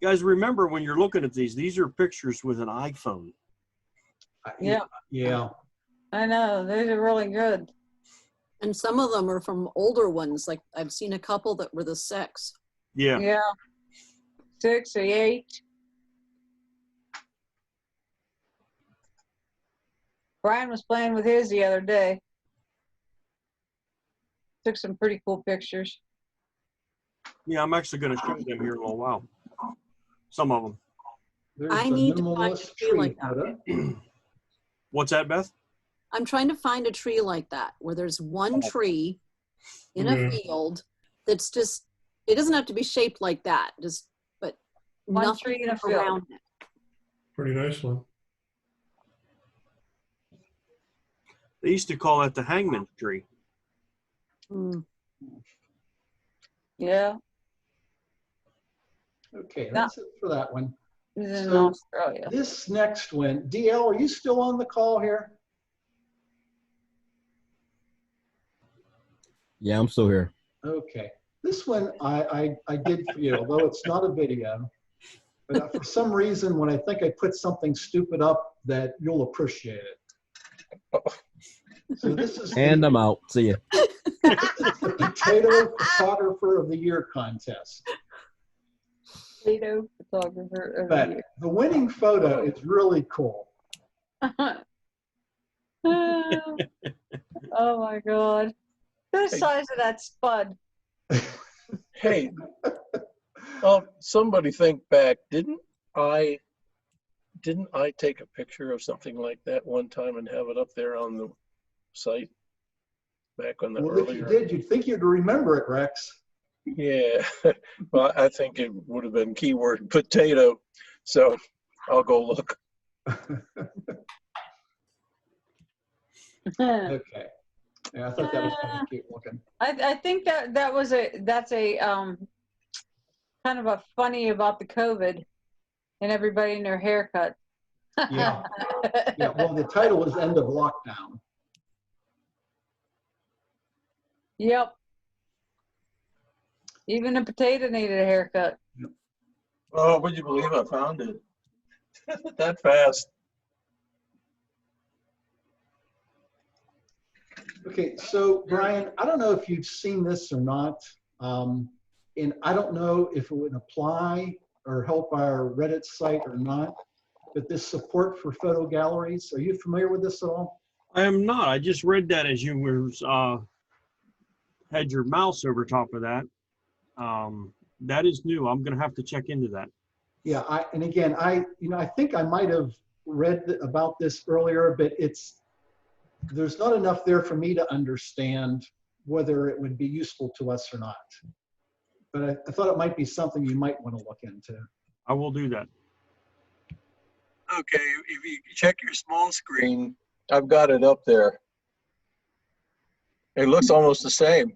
Guys, remember when you're looking at these are pictures with an iPhone. Yeah. Yeah. I know. These are really good. And some of them are from older ones. Like I've seen a couple that were the 6. Yeah. Yeah. 6 or 8. Brian was playing with his the other day. Took some pretty cool pictures. Yeah, I'm actually going to show them here in a little while. Some of them. There's I the need to find a minimalist tree tree like that. photo. What's that, Beth? I'm trying to find a tree like that, where there's one tree in a Yeah. field that's just, it doesn't have to be shaped like that, just, but One nothing tree in a field. around it. Pretty nice one. They used to call that the hangman tree. Mm. Yeah. Okay, No. that's it for that one. This is in So- Australia. This next one, DL, are you still on the call here? Yeah, I'm still here. Okay. This one I did for you, although it's not a video. But for some reason, when I think I put something stupid up, that you'll appreciate it. So this is And I'm out. See ya. the Potato Photographer of the Year contest. Potato photographer of the But year. the winning photo is really cool. Oh my God. The size of that spud. Hey, somebody think back. Didn't I take a picture of something like that one time and have it up there on the site back on the Well, if you earlier? did, you'd think you'd remember it, Rex. Yeah, well, I think it would have been keyword potato. So I'll go look. Okay. Yeah, I thought that was kind of cute looking. I think that's a kind of a funny about the COVID and everybody in their haircut. Yeah. Yeah, well, the title was End of Lockdown. Yep. Even a potato needed a haircut. Oh, would you believe I found it that fast? Okay, so Brian, I don't know if you've seen this or not, and I don't know if it would apply or help our Reddit site or not, but this support for photo galleries, are you familiar with this at all? I am not. I just read that as you were had your mouse over top of that. That is new. I'm going to have to check into that. Yeah, and again, I think I might have read about this earlier, but there's not enough there for me to understand whether it would be useful to us or not. But I thought it might be something you might want to look into. I will do that. Okay, if you check your small screen, I've got it up there. It looks almost the same.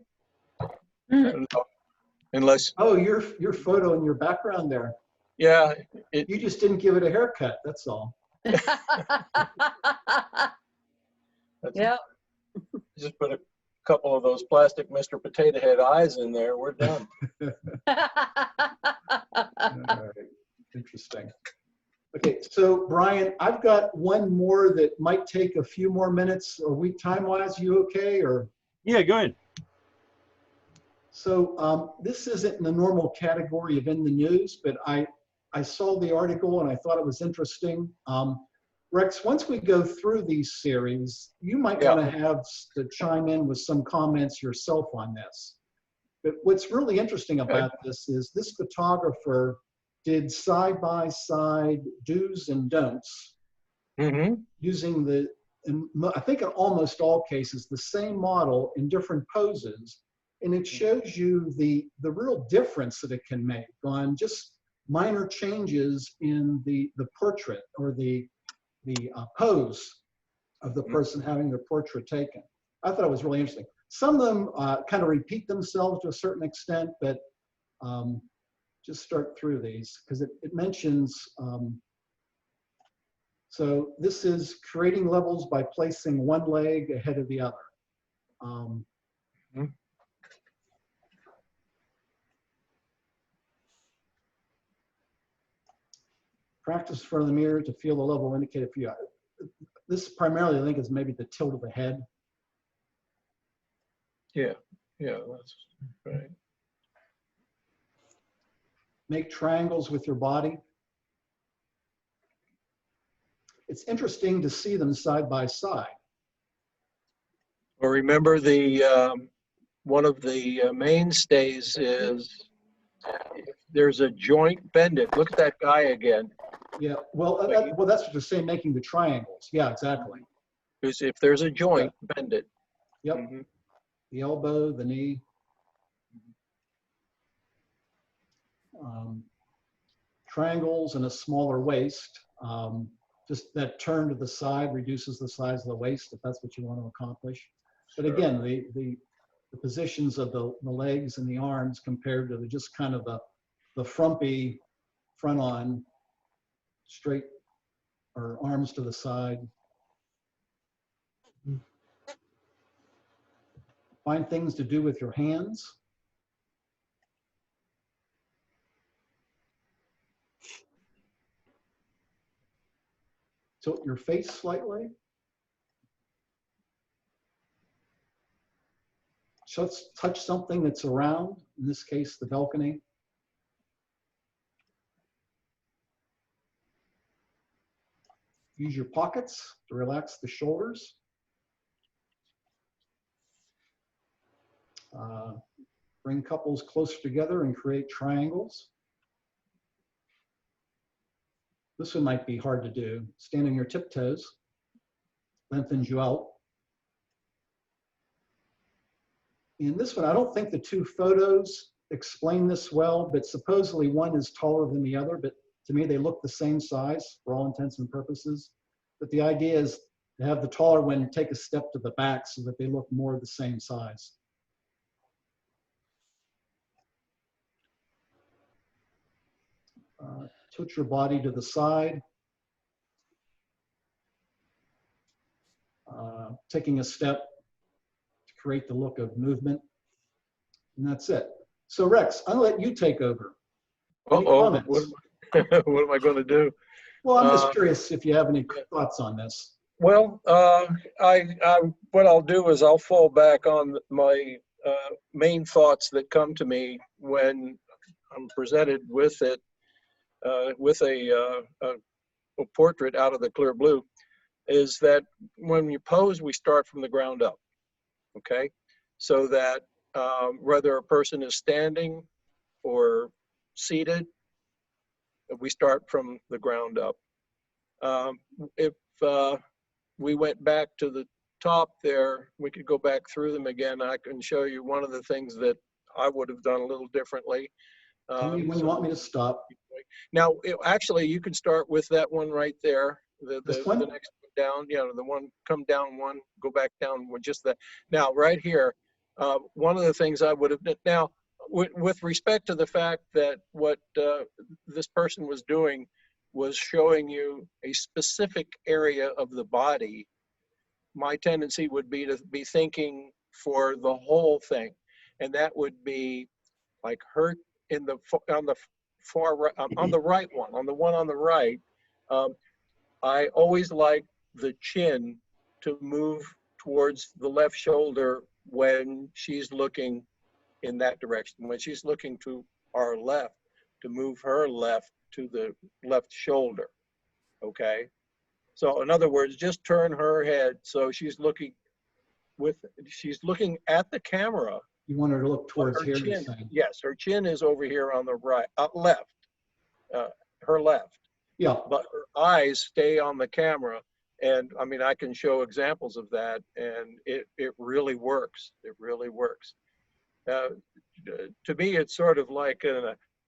Unless, Oh, your photo in your background there. yeah, You just didn't give it a haircut, that's all. Yep. just put a couple of those plastic Mr. Potato Head eyes in there. We're done. All right, interesting. Okay, so Brian, I've got one more that might take a few more minutes. Are we time-wise, you okay, or? Yeah, go ahead. So this isn't in the normal category of in the news, but I saw the article and I thought it was interesting. Rex, once we go through these series, you might Yeah. want to have to chime in with some comments yourself on this. But what's really interesting about this is this photographer did side-by-side do's and don'ts using the, I think in almost all cases, the same model in different poses. And it shows you the real difference that it can make on just minor changes in the portrait or the pose of the person having their portrait taken. I thought it was really interesting. Some of them kind of repeat themselves to a certain extent, but just start through these because it mentions, so this is creating levels by placing one leg ahead of the other. Practice in front of the mirror to feel the level indicated for you. This primarily, I think, is maybe the tilt of the head. Yeah, that's right. Make triangles with your body. It's interesting to see them side by side. Well, remember one of the mainstays is if there's a joint, bend it. Look at that guy again. Yeah, well, that's what they're saying, making the triangles. Yeah, exactly. Because if there's a joint, bend it. Yep. The elbow, the knee. Triangles and a smaller waist. Just that turn to the side reduces the size of the waist if that's what you want to accomplish. But again, the positions of the legs and the arms compared to just kind of the frumpy front on straight or arms to the side. Find things to do with your hands. Tilt your face slightly. Just touch something that's around, in this case, the balcony. Use your pockets to relax the shoulders. Bring couples closer together and create triangles. This one might be hard to do. Stand on your tiptoes, lengthens you out. In this one, I don't think the two photos explain this well, but supposedly one is taller than the other, but to me, they look the same size for all intents and purposes. But the idea is to have the taller one take a step to the back so that they look more the same size. Tilt your body to the side. Taking a step to create the look of movement. And that's it. So Rex, I'll let you take over. Any comments? What am I going to do? Well, I'm just curious if you have any thoughts on this. Well, what I'll do is I'll fall back on my main thoughts that come to me when I'm presented with it, with a portrait out of the clear blue, is that when you pose, we start from the ground up, okay? So that whether a person is standing or seated, we start from the ground up. If we went back to the top there, we could go back through them again. I can show you one of the things that I would have done a little differently. Tell me when you want me to stop. Now, actually, you could start with that one right there. The next one down, the one, come down one, go back down one, just that. Now, right here, one of the things I would have done, now, with respect to the fact that what this person was doing was showing you a specific area of the body, my tendency would be to be thinking for the whole thing. And that would be like hurt on the far right, on the right one, on the one on the right. I always like the chin to move towards the left shoulder when she's looking in that direction. When she's looking to our left, to move her left to the left shoulder, okay? So in other words, just turn her head so she's looking at the camera. You want her to look but towards her here, you're chin, saying? yes, her chin is over here on the right, left, her left. Yeah. But her eyes stay on the camera. And I mean, I can show examples of that, and it really works. It really works. To me, it's sort of like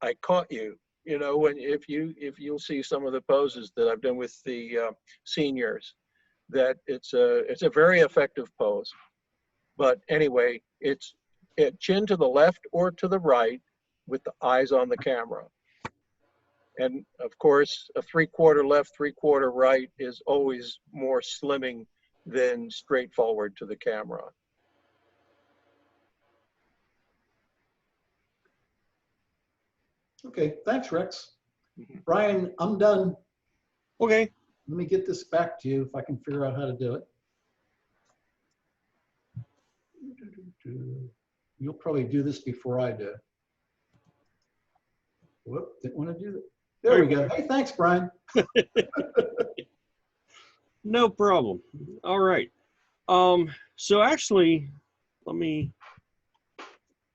I caught you. You know, when if you'll see some of the poses that I've done with the seniors, that it's a very effective pose. But anyway, it's chin to the left or to the right with the eyes on the camera. And of course, a 3/4 left, 3/4 right is always more slimming than straight forward to the camera. Okay, thanks, Rex. Mhm. Brian, I'm done. Okay. Let me get this back to you if I can figure out how to do it. You'll probably do this before I do. Whoop, didn't want to do that. There we go. Hey, thanks, Brian. No problem. All right. So actually,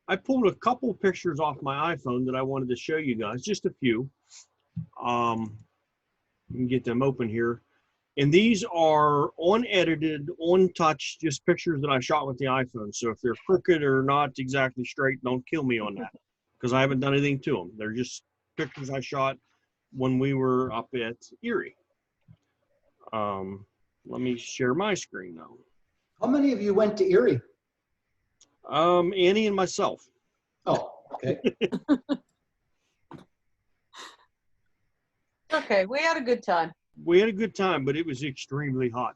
I pulled a couple pictures off my iPhone that I wanted to show you guys, just a few. You can get them open here. And these are unedited, untouched, just pictures that I shot with the iPhone. So if they're crooked or not exactly straight, don't kill me on that, because I haven't done anything to them. They're just pictures I shot when we were up at Erie. Let me share my screen now. How many of you went to Erie? Annie and myself. Oh, okay. Okay, we had a good time. We had a good time, but it was extremely hot.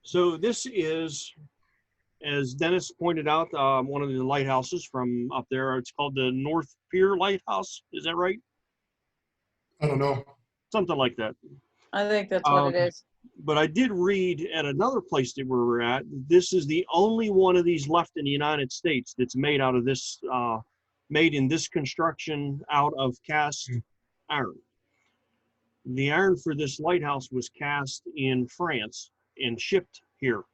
So this is, as Dennis pointed out, one of the lighthouses from up there. It's called the North Pier Lighthouse. Is that right? I don't know. Something like that. I think that's what it is. But I did read at another place that we were at, this is the only one of these left in the United States that's made out of this, made in this construction out of cast iron. The iron for this lighthouse was cast in France and shipped here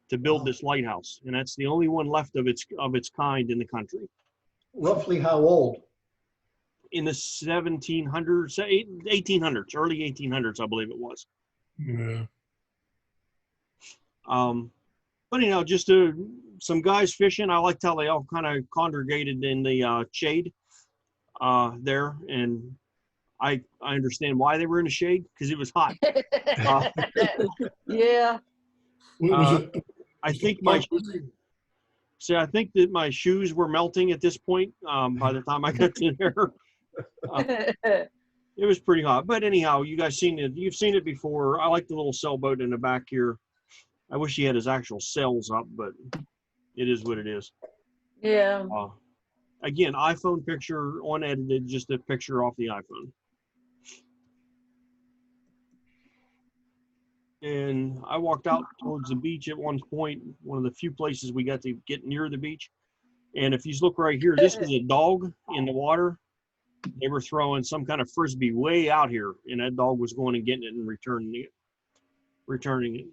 to build this lighthouse, and that's the only one left of its kind in the country. Roughly how old? In the 1700s, 1800s, early 1800s, I believe it was. Yeah. But anyhow, just some guys fishing. I liked how they all kind of congregated in the shade there, and I understand why they were in the shade, because it was hot. Yeah. Was it? I think I think that my shoes were melting at this point by the time I got to there. It was pretty hot. But anyhow, you guys seen it. You've seen it before. I like the little sailboat in the back here. I wish he had his actual sails up, but it is what it is. Yeah. Again, iPhone picture, unedited, just a picture off the iPhone. And I walked out towards the beach at one point, one of the few places we got to get near the beach. And if you look right here, this is a dog in the water. They were throwing some kind of frisbee way out here, and that dog was going and getting it and returning it.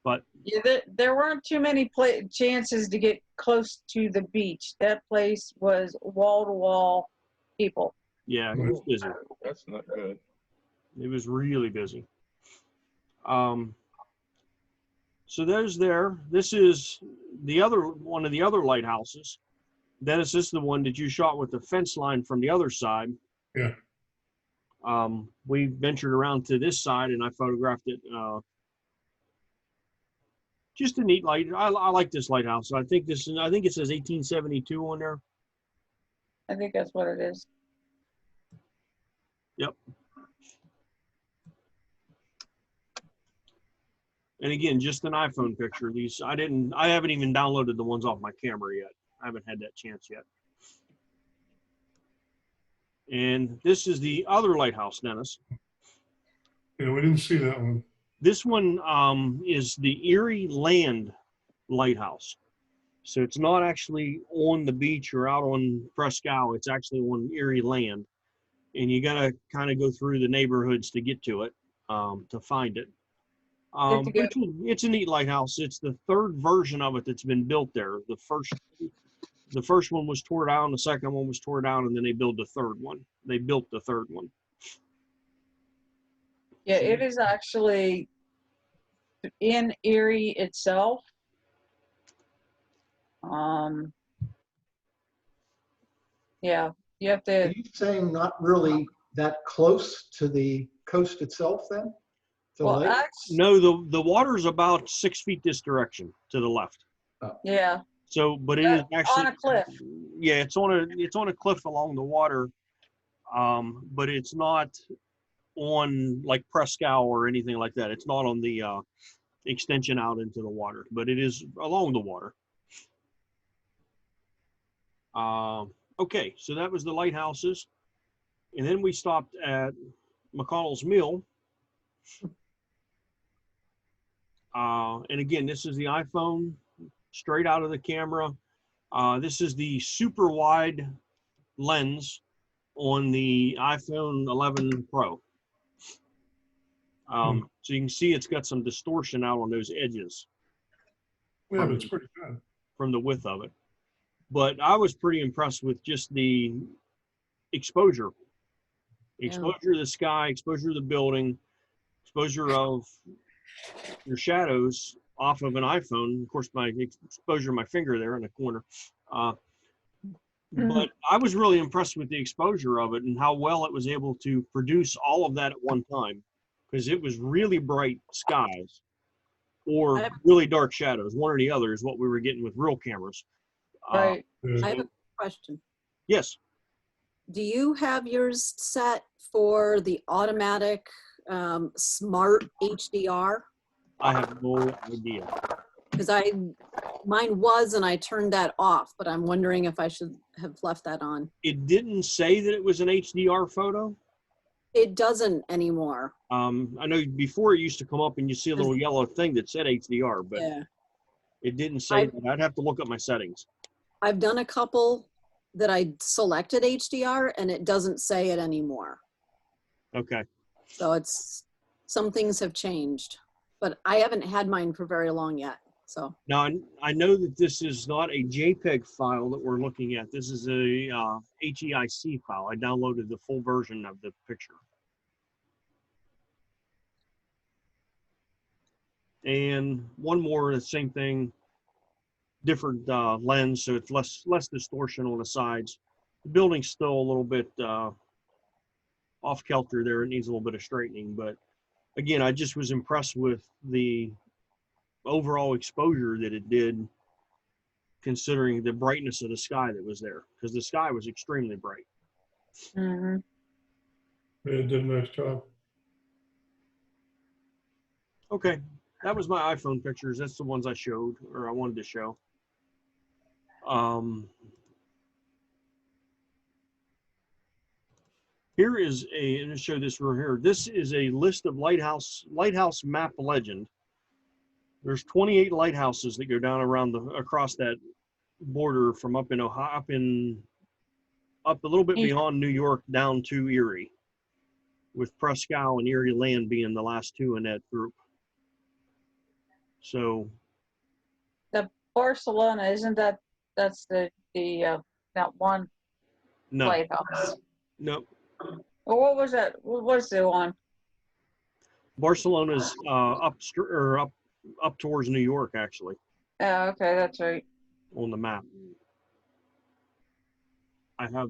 But Yeah, there weren't too many chances to get close to the beach. That place was wall to wall people. yeah, it was busy. That's not good. It was really busy. So there's there. This is the other one of the other lighthouses. Dennis, this is the one that you shot with the fence line from the other side. Yeah. We ventured around to this side and I photographed it. Just a neat light. I like this lighthouse. I think it says 1872 on there. I think that's what it is. Yep. And again, just an iPhone picture. These I haven't even downloaded the ones off my camera yet. I haven't had that chance yet. And this is the other lighthouse, Dennis. Yeah, we didn't see that one. This one is the Erie Land Lighthouse. So it's not actually on the beach or out on Presque Isle. It's actually on Erie Land. And you got to kind of go through the neighborhoods to get to it, to find it. It's a neat lighthouse. It's the third version of it that's been built there. The first one was tore down, the second one was tore down, and then they built the third one. They built the third one. Yeah, it is actually in Erie itself. Yeah, you have Are to. you saying not really that close to the coast itself then? The Well, lake? No, the water's about 6 feet this direction to the left. Yeah. So, but it is actually on a cliff. Yeah, it's on a cliff along the water, but it's not on like Presque Isle or anything like that. It's not on the extension out into the water, but it is along the water. Okay, so that was the lighthouses, and then we stopped at McConnell's Mill. And again, this is the iPhone straight out of the camera. This is the super wide lens on the iPhone 11 Pro. So you can see it's got some distortion out on those edges. Yeah, but it's pretty good. From the width of it. But I was pretty impressed with just the exposure. Exposure of the sky, exposure of the building, exposure of your shadows off of an iPhone. Of course, my exposure of my finger there in the corner. But I was really impressed with the exposure of it and how well it was able to produce all of that at one time, because it was really bright skies or really dark shadows. One or the other is what we were getting with real cameras. Right. I have a question. Yes. Do you have yours set for the automatic smart HDR? I have no idea. Because mine was, and I turned that off, but I'm wondering if I should have left that on. It didn't say that it was an HDR photo. It doesn't anymore. I know before it used to come up and you see a little yellow thing that said HDR, but yeah, it didn't say that. I'd have to look up my settings. I've done a couple that I selected HDR and it doesn't say it anymore. Okay. So some things have changed, but I haven't had mine for very long yet. So now I know that this is not a JPEG file that we're looking at. This is a HEIC file. I downloaded the full version of the picture. And one more, the same thing, different lens, so it's less distortion on the sides. The building's still a little bit off kilter there. It needs a little bit of straightening, but again, I just was impressed with the overall exposure that it did, considering the brightness of the sky that was there, because the sky was extremely bright. Mm-hmm. It did a nice job. Okay, that was my iPhone pictures. That's the ones I showed, or I wanted to show. Here is I'm going to show this right here. This is a list of lighthouse map legend. There's 28 lighthouses that go down around across that border from up in Ohio, up a little bit beyond New York down to Erie, with Presque Isle and Erie Land being the last two in that group. So the Barcelona, isn't that's the that one no lighthouse? No. Well, what was that? What was the one? Barcelona's up towards New York, actually. Oh, okay, that's right. On the map. I have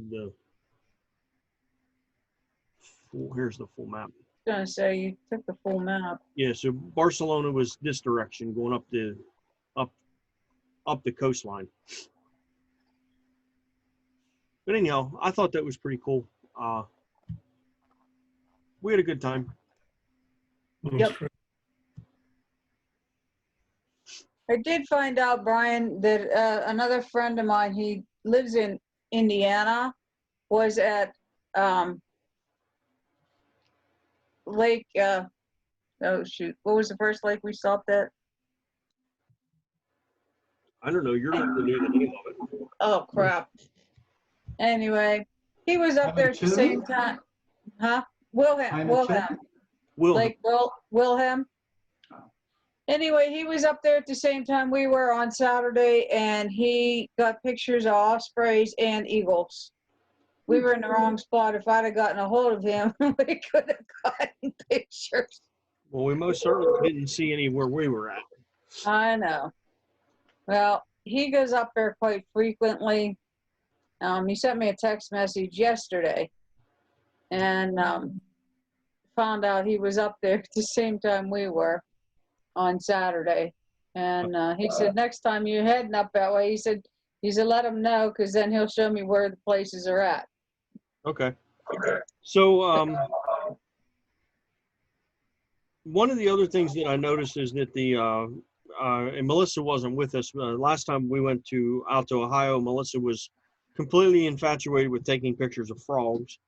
here's the full map. I was gonna say you took the full map. Yeah, so Barcelona was this direction, going up the coastline. But anyhow, I thought that was pretty cool. We had a good time. Yep. I did find out, Brian, that another friend of mine, he lives in Indiana, was at Lake Oh, shoot. What was the first lake we stopped at? I don't know. You're not going to know the name of it. Oh, crap. Anyway, he was up there at the same time. Huh? Wilhelm. Will. Wilhelm. Anyway, he was up there at the same time we were on Saturday, and he got pictures of ospreys and eagles. We were in the wrong spot. If I'd have gotten a hold of him, we could have gotten pictures. Well, we most certainly didn't see any where we were at. I know. Well, he goes up there quite frequently. He sent me a text message yesterday, and found out he was up there at the same time we were on Saturday. And he said, next time you're heading up that way, he said let him know, because then he'll show me where the places are at. Okay. So one of the other things that I noticed is that and Melissa wasn't with us. Last time we went out to Ohio, Melissa was completely infatuated with taking pictures of frogs.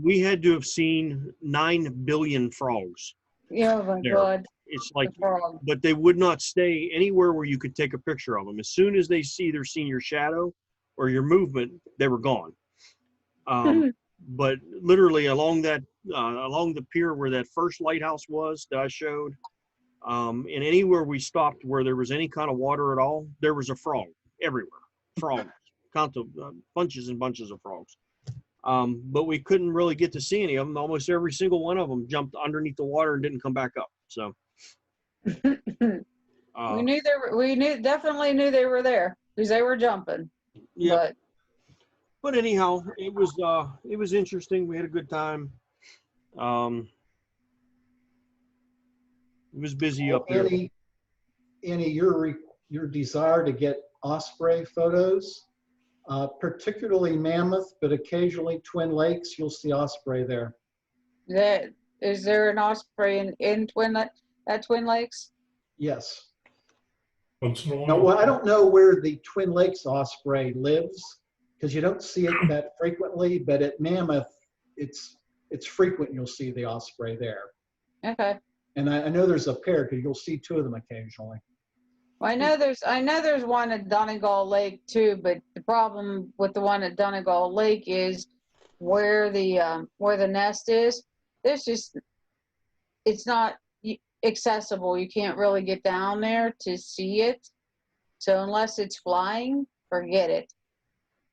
We had to have seen 9 billion frogs. Yeah, oh my there. God. It's like, but they would not stay anywhere where you could take a picture of them. As soon as they either seen your shadow or your movement, they were gone. But literally along the pier where that first lighthouse was that I showed, and anywhere we stopped where there was any kind of water at all, there was a frog everywhere. Frogs, bunches and bunches of frogs. But we couldn't really get to see any of them. Almost every single one of them jumped underneath the water and didn't come back up. So we definitely knew they were there, because they were jumping. Yeah. But anyhow, it was interesting. We had a good time. It was busy up there. Annie, your desire to get osprey photos, particularly Mammoth, but occasionally Twin Lakes, you'll see osprey there. Is there an osprey in Twin Lakes? Yes. Once in a while. Now, well, I don't know where the Twin Lakes osprey lives, because you don't see it that frequently, but at Mammoth, it's frequent you'll see the osprey there. Okay. And I know there's a pair, because you'll see 2 of them occasionally. Well, I know there's one at Donegal Lake too, but the problem with the one at Donegal Lake is where the nest is. It's not accessible. You can't really get down there to see it. So unless it's flying, forget it.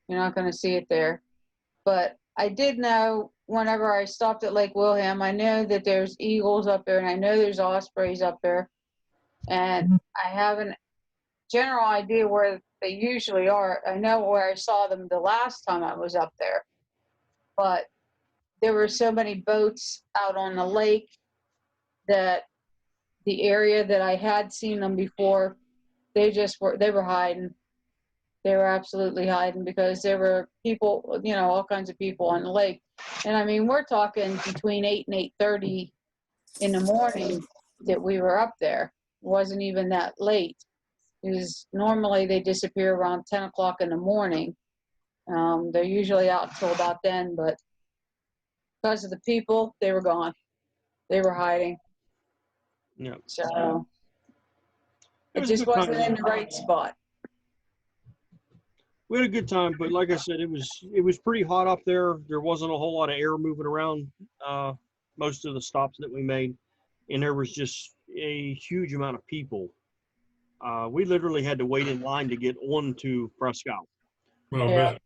You're not going to see it there. But I did know whenever I stopped at Lake Wilhelm, I know that there's eagles up there, and I know there's ospreys up there. And I have a general idea where they usually are. I know where I saw them the last time I was up there. But there were so many boats out on the lake that the area that I had seen them before, they were hiding. They were absolutely hiding, because there were people, all kinds of people on the lake. And I mean, we're talking between 8 and 8:30 in the morning that we were up there. It wasn't even that late, because normally they disappear around 10 o'clock in the morning. They're usually out till about then, but because of the people, they were gone. They were hiding. Yeah. So it just wasn't in the right spot. We had a good time, but like I said, it was pretty hot up there. There wasn't a whole lot of air moving around most of the stops that we made, and there was just a huge amount of people. We literally had to wait in line to get on to Prescott. Well, Yeah.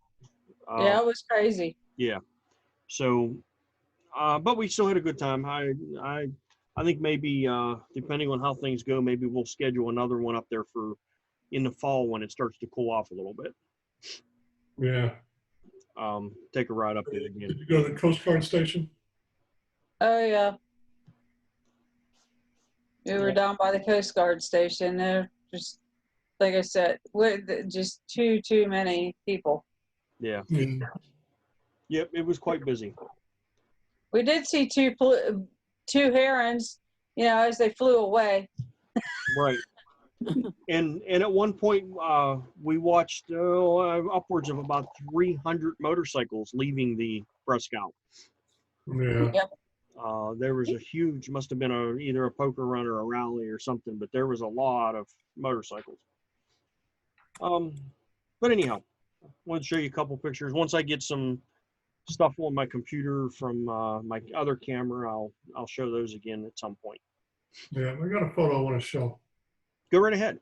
Yeah, it was crazy. Yeah. So, but we still had a good time. I think maybe depending on how things go, maybe we'll schedule another one up there for in the fall when it starts to cool off a little bit. Yeah. Take a ride up there again. Did you go to the Coast Guard station? Oh, yeah. We were down by the Coast Guard station. There, just like I said, just too many people. Yeah. Mm. Yep, it was quite busy. We did see two herons, as they flew away. Right. And at one point, we watched upwards of about 300 motorcycles leaving the Prescott. Yeah. Yep. There was a huge, must have been either a poker run or a rally or something, but there was a lot of motorcycles. But anyhow, I want to show you a couple pictures. Once I get some stuff on my computer from my other camera, I'll show those again at some point. Yeah, I got a photo I want to show. Go right ahead.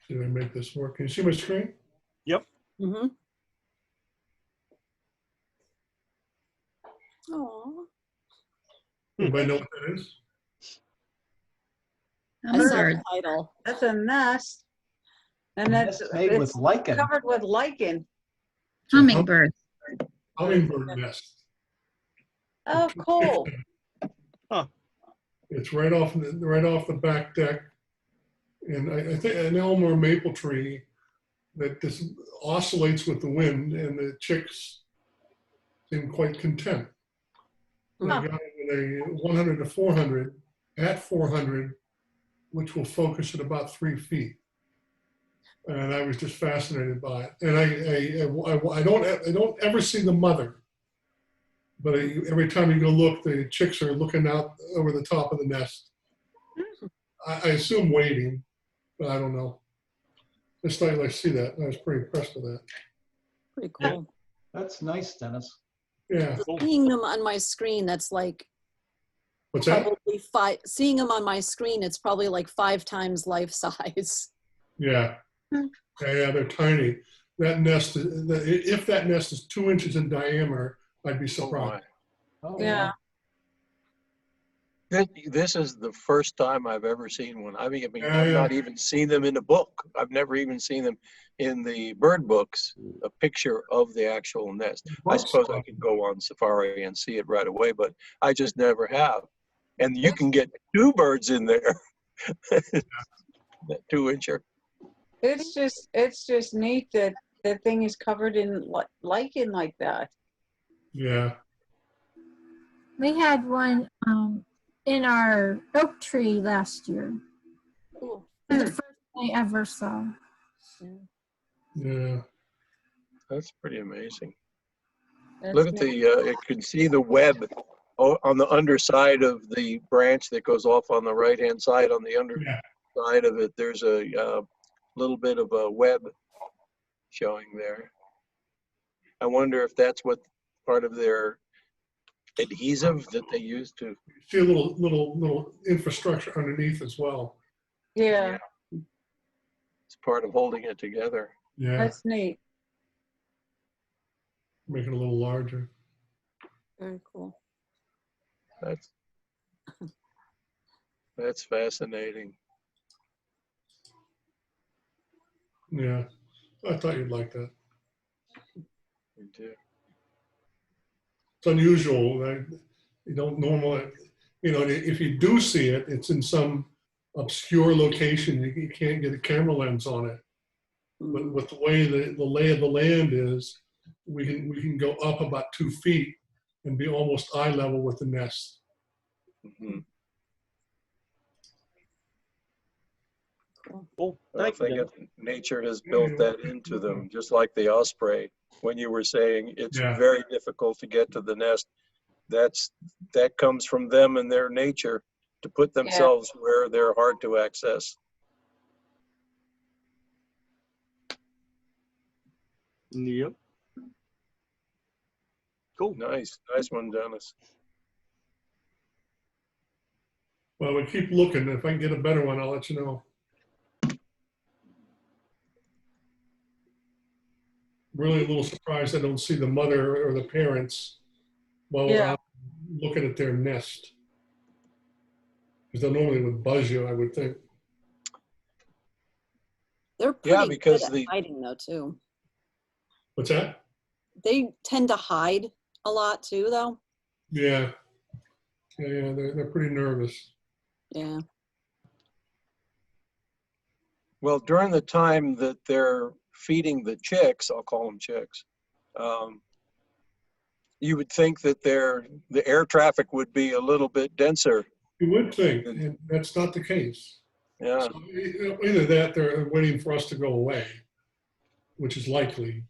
See if I make this work. Can you see my screen? Yep. Mm-hmm. Oh, Anybody know what that is? I saw Bird. the title. That's a nest. And that's Nest made with it's lichen. covered with lichen. Hummingbird. Hummingbird nest. Oh, cool. It's right off the back deck, and I think an elm or maple tree that just oscillates with the wind, and the chicks seem quite content. And I got it with a 100 to 400 at 400, which will focus at about 3 feet. And I was just fascinated by it. And I don't ever see the mother, but every time you go look, the chicks are looking out over the top of the nest. I assume waiting, but I don't know. Just thought I see that. I was pretty impressed with that. Pretty cool. That's nice, Dennis. Yeah. Seeing them on my screen, that's like What's that? probably five. Seeing them on my screen, it's probably like 5 times life size. Yeah. Yeah, they're tiny. That nest, if that nest is 2 inches in diameter, I'd be surprised. Oh, Yeah. This is the first time I've ever seen one. I mean, Yeah, I've yeah. not even seen them in a book. I've never even seen them in the bird books, a picture of the actual nest. I suppose I could go on Safari and see it right away, but I just never have. And you can get 2 birds in there. That 2-incher. It's just neat that the thing is covered in lichen like that. Yeah. We had one in our oak tree last year. Cool. It was the first I ever saw. Yeah. That's pretty amazing. That's Look at neat. you can see the web on the underside of the branch that goes off on the right-hand side. On the underside of it, there's a little bit of a web showing there. I wonder if that's what part of their adhesive that they use to. See a little infrastructure underneath as well. Yeah, It's part of holding it together. Yeah. that's neat. Make it a little larger. Very cool. That's fascinating. Yeah. I thought you'd like that. Me too. It's unusual. You don't normally, if you do see it, it's in some obscure location. You can't get a camera lens on it. But with the way the lay of the land is, we can go up about 2 feet and be almost eye level with the nest. Mm-hmm. Cool. I Thank you, think nature has built that into them, just like the osprey. When you were saying it's Yeah. very difficult to get to the nest, that comes from them and their nature to put themselves where they're hard to access. Yep. Cool. Nice one, Dennis. Well, we keep looking. If I can get a better one, I'll let you know. Really a little surprised I don't see the mother or the parents while we're out looking at their nest. Because they normally would buzz you, I would think. They're pretty because good at hiding though too. What's that? They tend to hide a lot too though. Yeah. Yeah, they're pretty nervous. Yeah. Well, during the time that they're feeding the chicks, I'll call them chicks, you would think that the air traffic would be a little bit denser. You would think, and that's not the case. Yeah. So either that, they're waiting for us to go away, which is likely,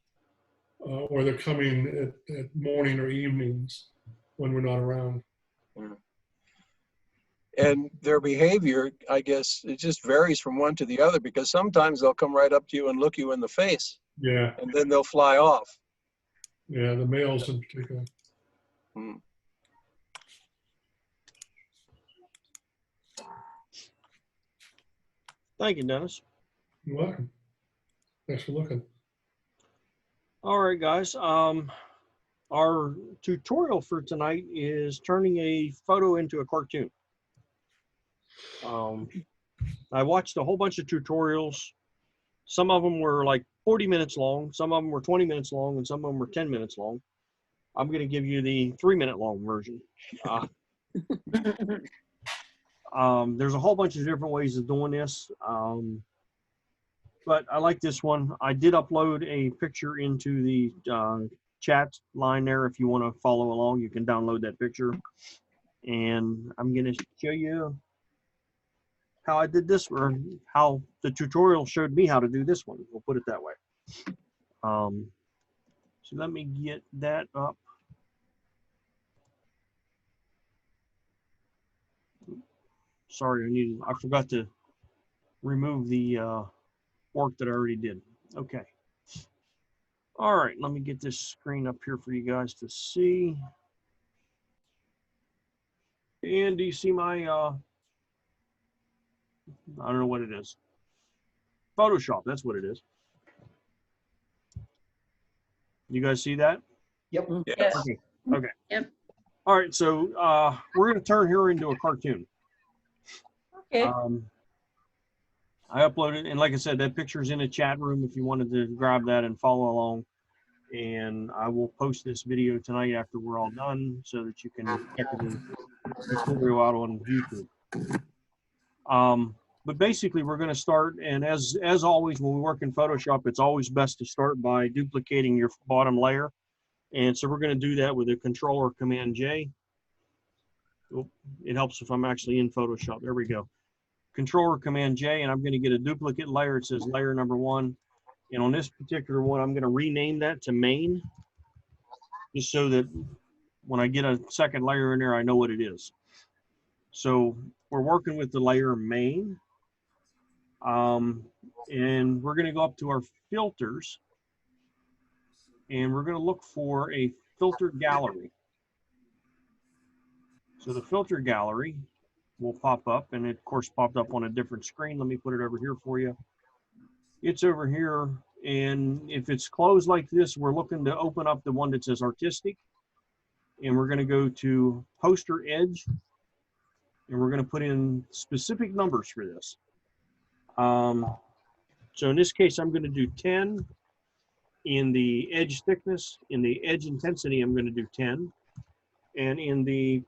or they're coming at morning or evenings when we're not around. And their behavior, I guess, it just varies from one to the other, because sometimes they'll come right up to you and look you in the face, Yeah, and then they'll fly off. yeah, the males in particular. Hmm. Thank you, Dennis. You're welcome. Thanks for looking. All right, guys. Our tutorial for tonight is turning a photo into a cartoon. I watched a whole bunch of tutorials. Some of them were like 40 minutes long, some of them were 20 minutes long, and some of them were 10 minutes long. I'm going to give you the 3-minute long version. There's a whole bunch of different ways of doing this, but I like this one. I did upload a picture into the chat line there. If you want to follow along, you can download that picture. And I'm going to show you how I did this, or how the tutorial showed me how to do this one. We'll put it that way. So let me get that up. Sorry, I forgot to remove the work that I already did. Okay. All right, let me get this screen up here for you guys to see. And do you see my, I don't know what it is. Photoshop, that's what it is. You guys see that? Yep. Yes. Okay. Okay. Yep. All right, so we're going to turn her into a cartoon. Okay. I uploaded, and like I said, that picture's in the chat room if you wanted to grab that and follow along. And I will post this video tonight after we're all done so that you can check the tutorial out on YouTube. But basically, we're going to start, and as always, when we work in Photoshop, it's always best to start by duplicating your bottom layer. And so we're going to do that with a Control or Command J. Oh, it helps if I'm actually in Photoshop. There we go. Control or Command J, and I'm going to get a duplicate layer. It says layer number 1. And on this particular one, I'm going to rename that to main, just so that when I get a second layer in there, I know what it is. So we're working with the layer main. And we're going to go up to our filters, and we're going to look for a filter gallery. So the filter gallery will pop up, and it of course popped up on a different screen. Let me put it over here for you. It's over here, and if it's closed like this, we're looking to open up the one that says artistic, and we're going to go to poster edge, and we're going to put in specific numbers for this. So in this case, I'm going to do 10. In the edge thickness, in the edge intensity, I'm going to do 10. And in the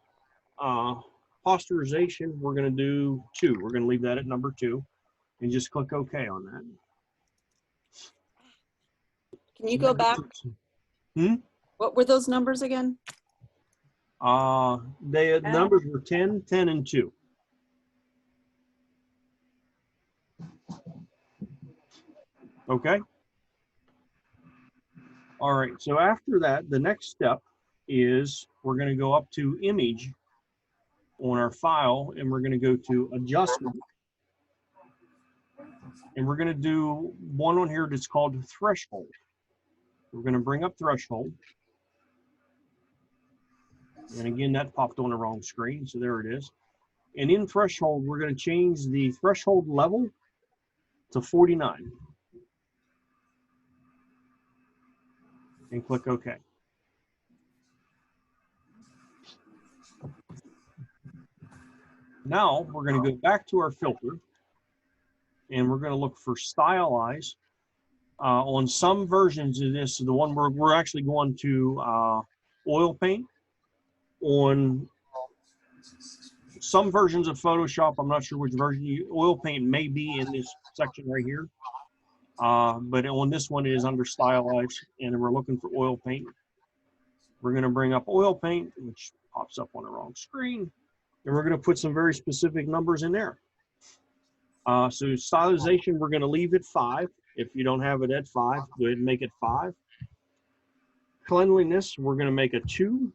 posterization, we're going to do 2. We're going to leave that at number 2 and just click OK on that. Can you go back? What were those numbers again? The numbers were 10, 10, and 2. Okay. All right, so after that, the next step is we're going to go up to image on our file, and we're going to go to adjustment. And we're going to do one on here that's called threshold. We're going to bring up threshold. And again, that popped on the wrong screen, so there it is. And in threshold, we're going to change the threshold level to 49. And click OK. Now we're going to go back to our filter, and we're going to look for stylize. On some versions of this, the one we're actually going to oil paint. On some versions of Photoshop, I'm not sure which version, oil paint may be in this section right here. But on this one, it is under stylize, and we're looking for oil paint. We're going to bring up oil paint, which pops up on the wrong screen, and we're going to put some very specific numbers in there. So stylization, we're going to leave it 5. If you don't have it at 5, go ahead and make it 5. cleanliness, we're going to make a 2.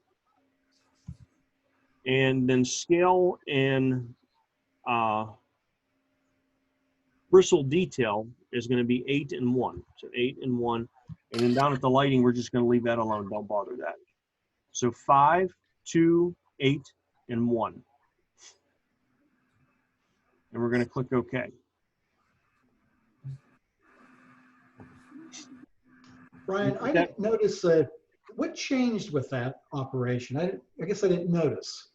And then scale and bristle detail is going to be 8 and 1. So 8 and 1. And then down at the lighting, we're just going to leave that alone. Don't bother that. So 5, 2, 8, and 1. And we're going to click OK. Brian, I didn't notice what changed with that operation. I guess I didn't notice.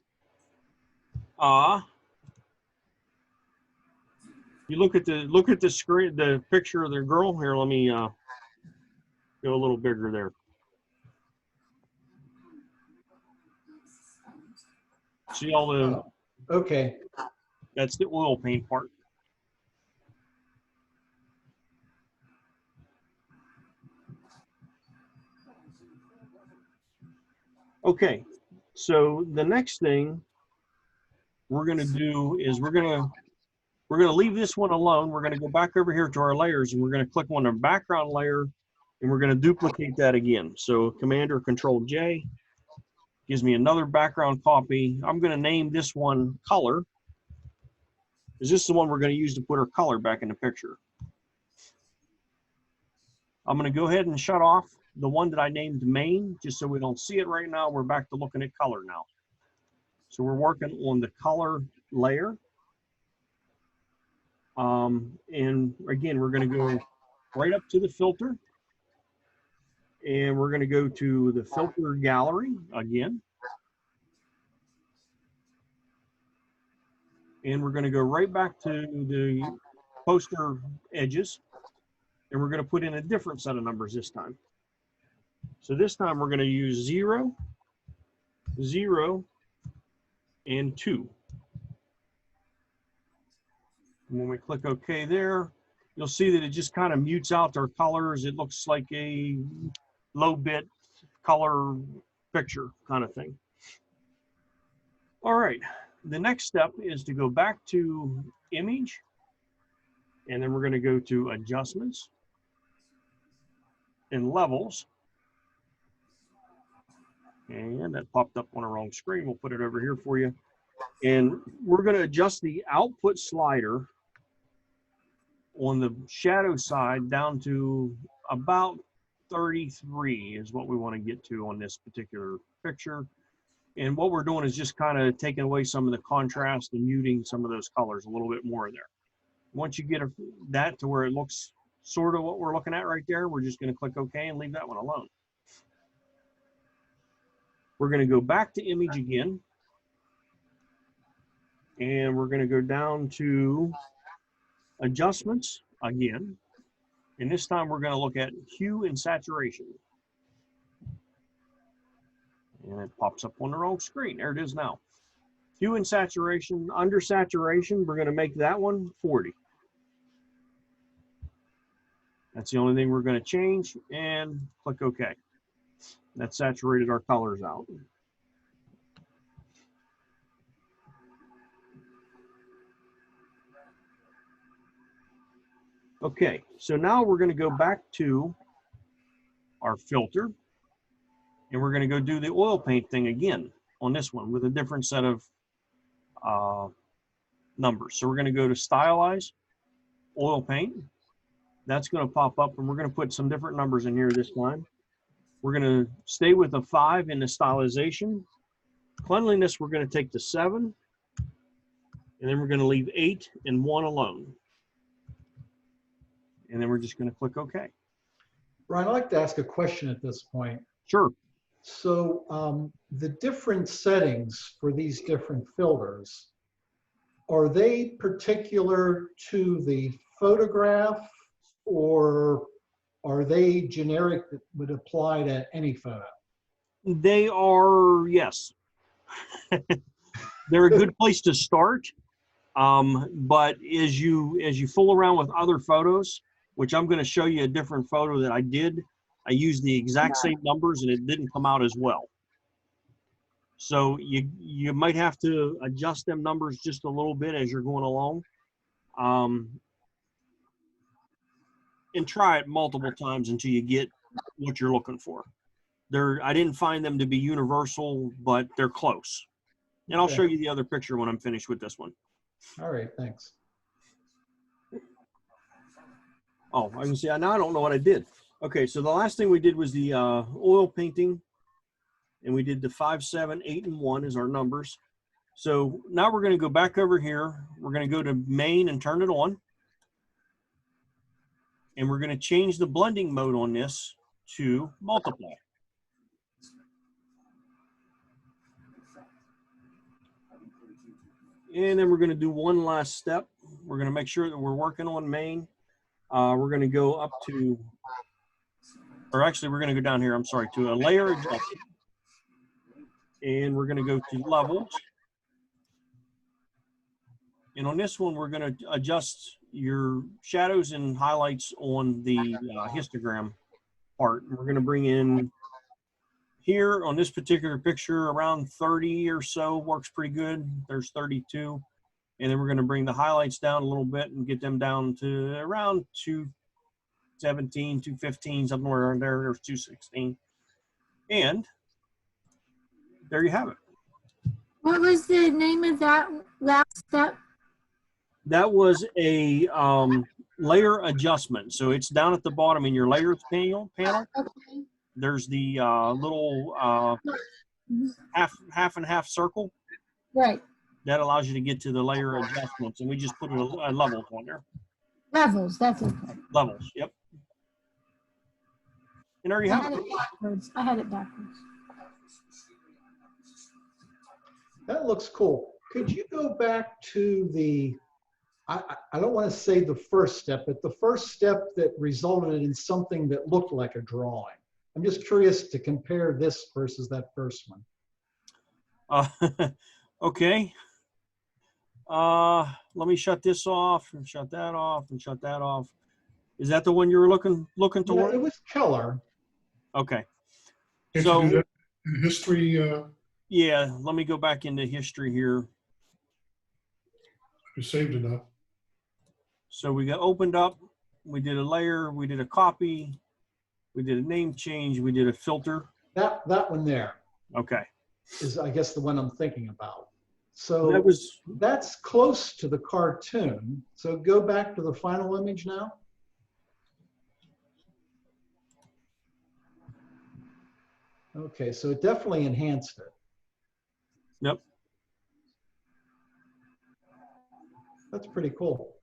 You look at the screen, the picture of the girl here. Let me go a little bigger there. See all the? Oh, okay. That's the oil paint part. Okay, so the next thing we're going to do is we're going to leave this one alone. We're going to go back over here to our layers, and we're going to click on the background layer, and we're going to duplicate that again. So Command or Control J gives me another background copy. I'm going to name this one Color, because this is the one we're going to use to put our color back in the picture. I'm going to go ahead and shut off the one that I named Main, just so we don't see it right now. We're back to looking at color now. So we're working on the color layer. And again, we're going to go right up to the filter. And we're going to go to the filter gallery again. And we're going to go right back to the poster edges. And we're going to put in a different set of numbers this time. So this time we're going to use 0, 0, and 2. And when we click OK there, you'll see that it just kind of mutes out our colors. It looks like a low bit color picture kind of thing. All right, the next step is to go back to Image, and then we're going to go to Adjustments and Levels. And that popped up on the wrong screen. We'll put it over here for you. And we're going to adjust the output slider on the shadow side down to about 33 is what we want to get to on this particular picture. And what we're doing is just kind of taking away some of the contrast and muting some of those colors a little bit more there. Once you get that to where it looks sort of what we're looking at right there, we're just going to click OK and leave that one alone. We're going to go back to Image again. And we're going to go down to Adjustments again. And this time we're going to look at Hue and Saturation. And it pops up on the wrong screen. There it is now. Hue and Saturation. Under Saturation, we're going to make that one 40. That's the only thing we're going to change. And click OK. That saturated our colors out. Okay, so now we're going to go back to our filter, and we're going to go do the oil paint thing again on this one with a different set of numbers. So we're going to go to Stylize, Oil Paint. That's going to pop up, and we're going to put some different numbers in here this time. We're going to stay with a 5 in the stylization. Cleanliness, we're going to take the 7, and then we're going to leave 8 and 1 alone. And then we're just going to click OK. Brian, I'd like to ask a question at this point. Sure. So the different settings for these different filters, are they particular to the photograph, or are they generic that would apply to any photo? They are, yes. They're a good place to start. But as you fool around with other photos, which I'm going to show you a different photo that I did, I used the exact same numbers and it didn't come out as well. So you might have to adjust them numbers just a little bit as you're going along. And try it multiple times until you get what you're looking for. I didn't find them to be universal, but they're close. And I'll Okay. show you the other picture when I'm finished with this one. All right, thanks. Oh, I can see. Now I don't know what I did. Okay, so the last thing we did was the oil painting, and we did the 5, 7, 8, and 1 as our numbers. So now we're going to go back over here. We're going to go to main and turn it on. And we're going to change the blending mode on this to multiply. And then we're going to do one last step. We're going to make sure that we're working on main. We're going to go up to, or actually we're going to go down here, I'm sorry, to a layer adjustment. And we're going to go to levels. And on this one, we're going to adjust your shadows and highlights on the histogram part. We're going to bring in here on this particular picture around 30 or so, works pretty good. There's 32. And then we're going to bring the highlights down a little bit and get them down to around 217, 215, somewhere around there. There's 216. And there you have it. What was the name of that last step? That was a layer adjustment. So it's down at the bottom in your layers panel. Okay. There's the little half and half circle. Right. That allows you to get to the layer adjustments. And we just put a levels on there. Levels, that's okay. Levels, yep. And there you I have had it. it backwards. I had it backwards. That looks cool. Could you go back to the, I don't want to say the first step, but the first step that resulted in something that looked like a drawing? I'm just curious to compare this versus that first one. Okay. Let me shut this off and shut that off and shut that off. Is that the one you were looking Yeah, toward? it was Keller. Okay. Can't So you do that in history? yeah, let me go back into history here. You saved enough. So we got opened up, we did a layer, we did a copy, we did a name change, we did a filter. That one there Okay. is, I guess, the one I'm thinking about. That So was, that's close to the cartoon. So go back to the final image now. Okay, so it definitely enhanced it. yep. That's pretty cool.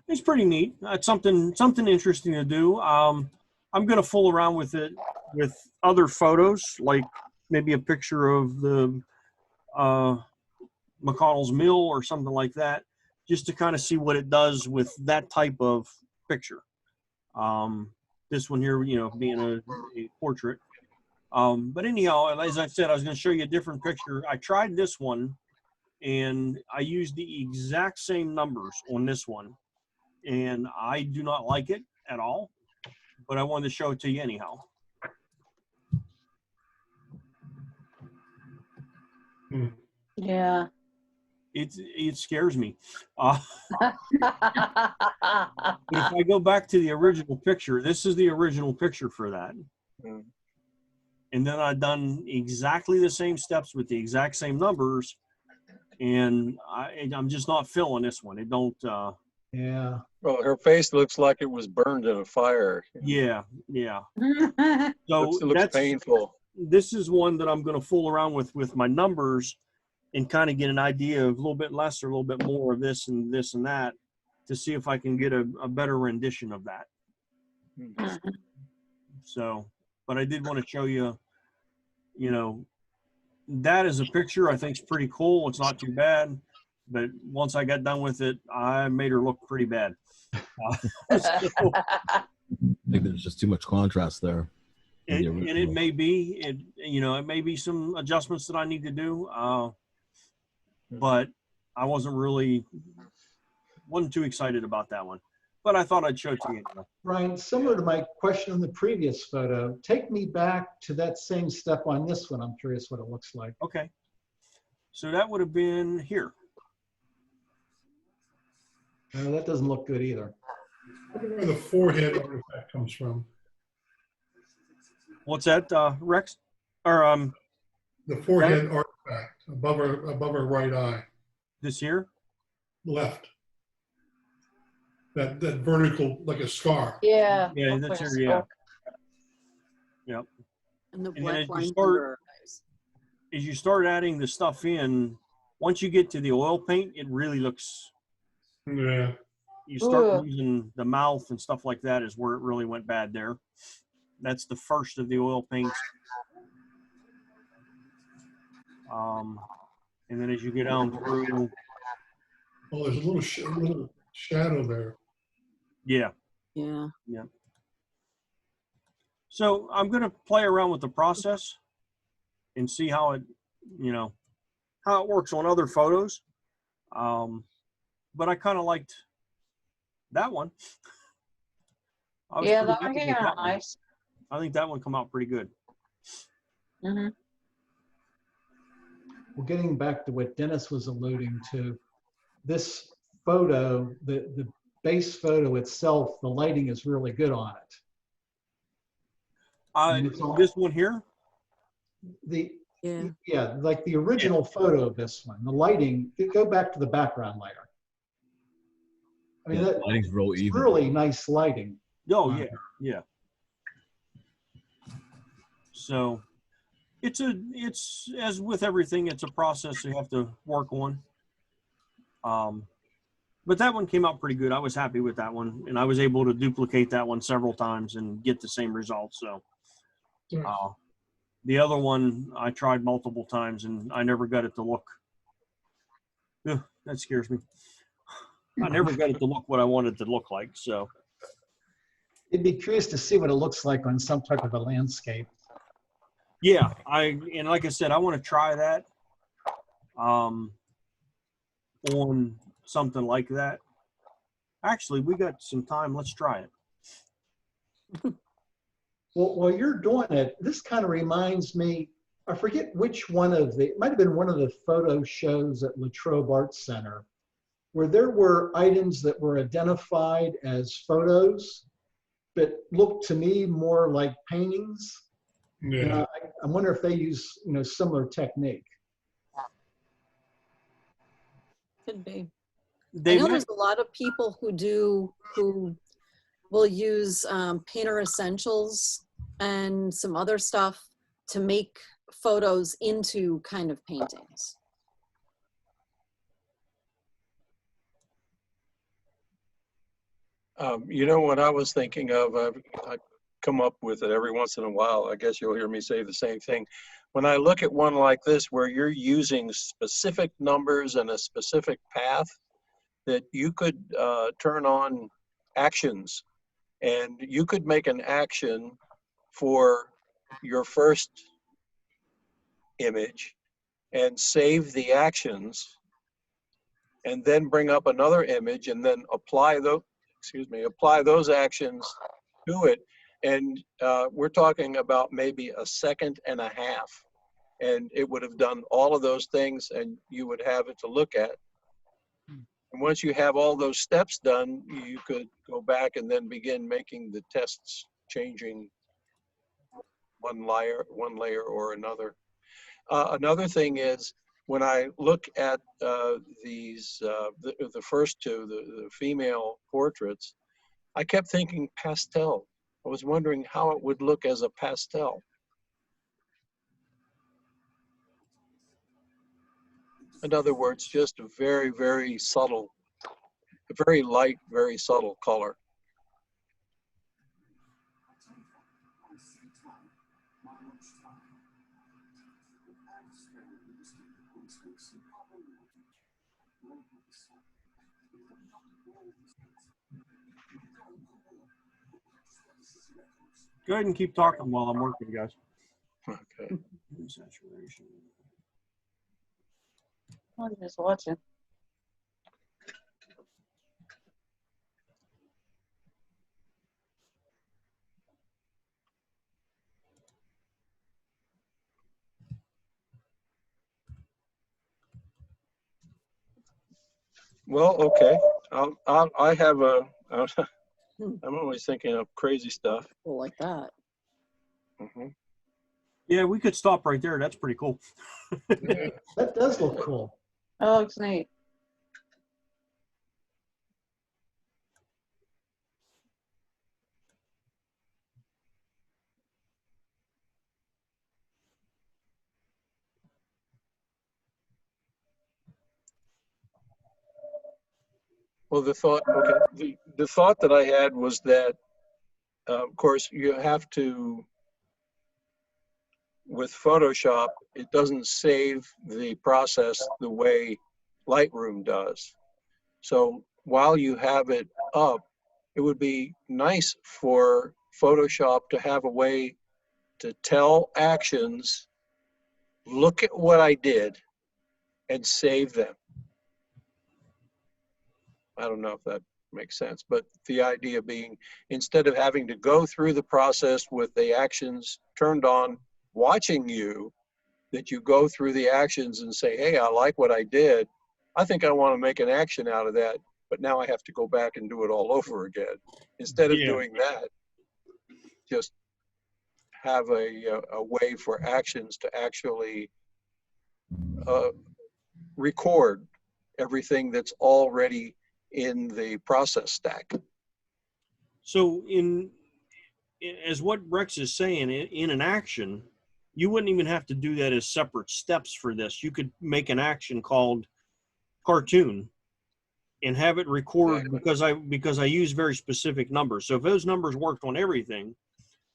It's pretty neat. It's something interesting to do. I'm going to fool around with it with other photos, like maybe a picture of the McConnell's Mill or something like that, just to kind of see what it does with that type of picture. This one here, you know, being a portrait. But anyhow, as I said, I was going to show you a different picture. I tried this one, and I used the exact same numbers on this one. And I do not like it at all, but I wanted to show it to you anyhow. Yeah. It scares me. But if I go back to the original picture, this is the original picture for that. Mm. And then I've done exactly the same steps with the exact same numbers, and I'm just not feeling this one. It don't. Yeah. Well, her face looks like it was burned in a fire. Yeah. So Looks that's painful. This is one that I'm going to fool around with my numbers and kind of get an idea of a little bit less or a little bit more of this and that to see if I can get a better rendition of that. So, but I did want to show you, you know, that is a picture I think is pretty cool. It's not too bad, but once I got done with it, I made her look pretty bad. I think there's just too much contrast there. And it may be, it may be some adjustments that I need to do, but I wasn't too excited about that one. But I thought I'd show it to you. Brian, similar to my question on the previous photo, take me back to that same step on this one. I'm curious what it looks like. Okay. So that would have been here. No, that doesn't look good either. Look at where the forehead artifact comes from. What's that, Rex? Or The forehead artifact above her right eye, this here? left. That vertical, like a scar. Yeah. Yeah, looks that's like a here. Yeah. skull. Yep. And the And then black as you lines start, under her eyes. as you start adding the stuff in, once you get to the oil paint, it really looks. Yeah. You start Ugh. losing the mouth and stuff like that is where it really went bad there. That's the first of the oil paints. And then as you get down through, Oh, there's a little shadow there. yeah. Yeah. Yeah. So I'm going to play around with the process and see how it, how it works on other photos. But I kind of liked that one. I was Yeah, pretty that one happy came with out that one. nice. I think that one come out pretty good. Mm-hmm. Well, getting back to what Dennis was alluding to, this photo, the base photo itself, the lighting is really good on it. And it's all, This one here? yeah, like the original photo of this one, the lighting, go back to the background layer. I mean, Yeah, that lighting's real it's even. really nice lighting. Oh, yeah, yeah. So it's as with everything, it's a process you have to work on. But that one came out pretty good. I was happy with that one, and I was able to duplicate that one several times and get the same results. So the other one I tried multiple times and I never got it to look. Ugh, that scares me. I never got it to look what I wanted it to look like. So It'd be curious to see what it looks like on some type of a landscape. yeah, and like I said, I want to try that on something like that. Actually, we got some time. Let's try it. Well, while you're doing it, this kind of reminds me, I forget which one of it might have been one of the photo shows at Latrobe Arts Center, where there were items that were identified as photos, but looked to me more like paintings. Yeah. I wonder if they use, similar technique. Could be. They I know might, there's a lot of people who will use Painter Essentials and some other stuff to make photos into kind of paintings. You know what I was thinking of? I come up with it every once in a while. I guess you'll hear me say the same thing. When I look at one like this, where you're using specific numbers and a specific path, that you could turn on actions, and you could make an action for your first image and save the actions, and then bring up another image and then apply those actions to it. And we're talking about maybe a second and a half, and it would have done all of those things, and you would have it to look at. And once you have all those steps done, you could go back and then begin making the tests, changing one layer or another. Another thing is, when I look at these, the first two, the female portraits, I kept thinking pastel. I was wondering how it would look as a pastel. In other words, just a very, very subtle, a very light, very subtle color. go ahead and keep talking while I'm working, guys. Okay. Saturation. I'm just watching. Well, okay. I have a. I'm always thinking of crazy stuff. People like that. Mhm. Yeah, we could stop right there. That's pretty cool. Yeah. That does look cool. Oh, looks neat. Well, the thought that I had was that, of course, you have to, with Photoshop, it doesn't save the process the way Lightroom does. So while you have it up, it would be nice for Photoshop to have a way to tell actions, look at what I did, and save them. I don't know if that makes sense, but the idea being, instead of having to go through the process with the actions turned on, watching you, that you go through the actions and say, hey, I like what I did. I think I want to make an action out of that, but now I have to go back and do it all over again. Instead of Yeah. doing that, just have a way for actions to actually record everything that's already in the process stack. So as what Rex is saying, in an action, you wouldn't even have to do that as separate steps for this. You could make an action called cartoon and have it record because I use very specific numbers. So if those numbers worked on everything,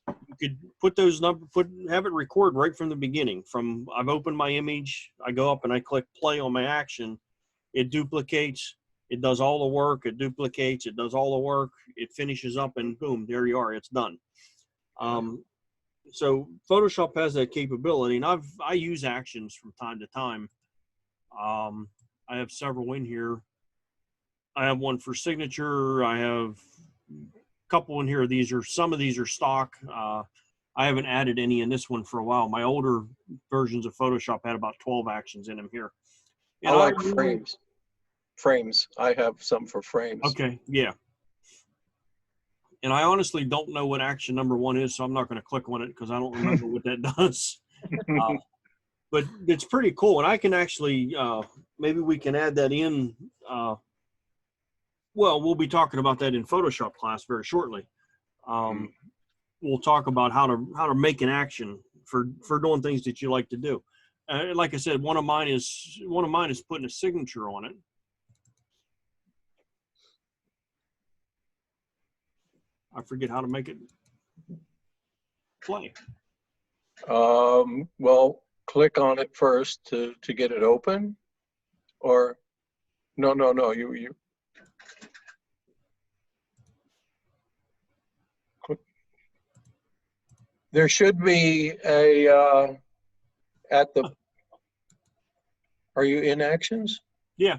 you could put those have it record right from the beginning. From I've opened my image, I go up and I click play on my action. It duplicates, it does all the work, it duplicates, it does all the work, it finishes up, and boom, there you are, it's done. So Photoshop has that capability, and I use actions from time to time. I have several in here. I have one for signature. I have a couple in here. Some of these are stock. I haven't added any in this one for a while. My older versions of Photoshop had about 12 actions in them here. And I like frames. Frames. I have some for frames. Okay, yeah. And I honestly don't know what action number 1 is, so I'm not going to click on it because I don't remember what that does. But it's pretty cool, and I can actually maybe we can add that in. Well, we'll be talking about that in Photoshop class very shortly. We'll talk about how to make an action for doing things that you like to do. Like I said, one of mine is putting a signature on it. I forget how to make it play. Well, click on it first to get it open, or no, you click. There should be a at the. Are you in actions? Yeah.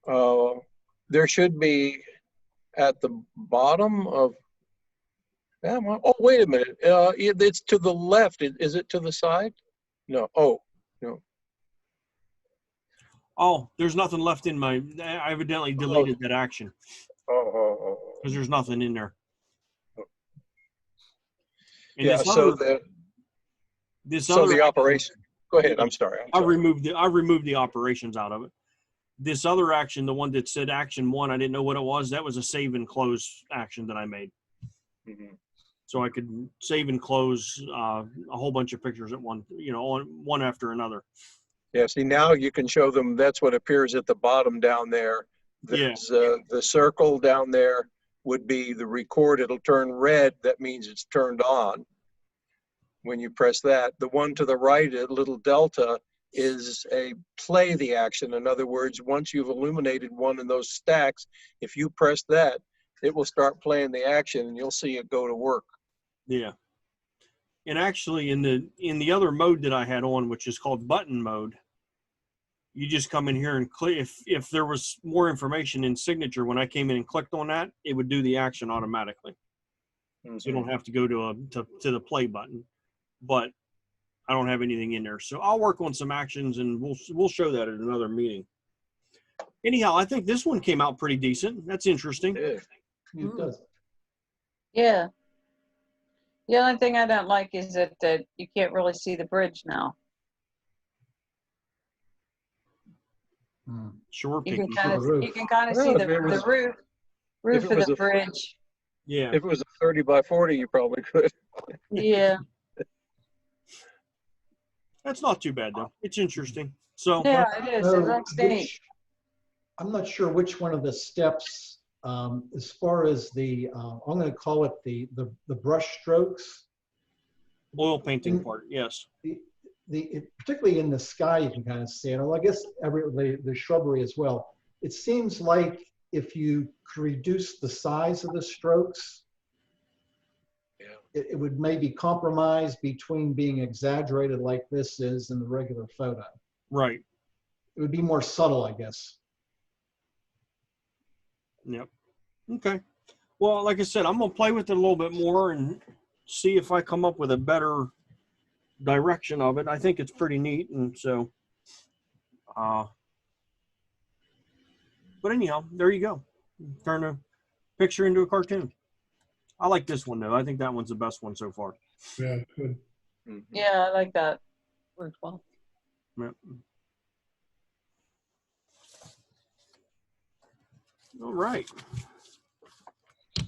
There should be at the bottom of. Oh, wait a minute. It's to the left. Is it to the side? No. Oh, no. Oh, there's nothing left in my. I evidently deleted that action because there's nothing in there. And Yeah. So the operation. Go ahead. I'm sorry. I removed the operations out of it. This other action, the one that said action 1, I didn't know what it was. That was a save and close action that I made. So I could save and close a whole bunch of pictures at one after another. Yeah, see, now you can show them. That's what appears at the bottom down there. There's the circle down there would be the record. It'll turn red. That means it's turned on when you press that. The one to the right, a little delta, is a play the action. In other words, once you've illuminated one in those stacks, if you press that, it will start playing the action and you'll see it go to work. Yeah. And actually in the other mode that I had on, which is called button mode, you just come in here and click. If there was more information in signature, when I came in and clicked on that, it would do the action automatically. So you don't have to go to the play button. But I don't have anything in there. So I'll work on some actions and we'll show that at another meeting. Anyhow, I think this one came out pretty decent. That's interesting. Yeah. It does. Yeah. The only thing I don't like is that you can't really see the bridge now. Hmm. Sure, You can Pinky. kind of roof. see Well, if it was- the roof it of was the a- bridge. Yeah. If it was a 30 by 40, you probably could. Yeah. That's not too bad though. It's interesting. So Yeah, it is. It So looks neat. I'm not sure which one of the steps, as far as the, I'm going to call it the brush strokes. oil painting part, yes. Particularly in the sky, you can kind of see it. Well, I guess the shrubbery as well. It seems like if you could reduce the size of the strokes, it would maybe compromise between being exaggerated like this is and the regular photo. Right. It would be more subtle, I guess. Yep. Okay. Well, like I said, I'm gonna play with it a little bit more and see if I come up with a better direction of it. I think it's pretty neat, and so but anyhow, there you go. Turn a picture into a cartoon. I like this one though. I think that one's the best one so far. Yeah, good. Yeah, I like that. Worked well. Yep. All right. Of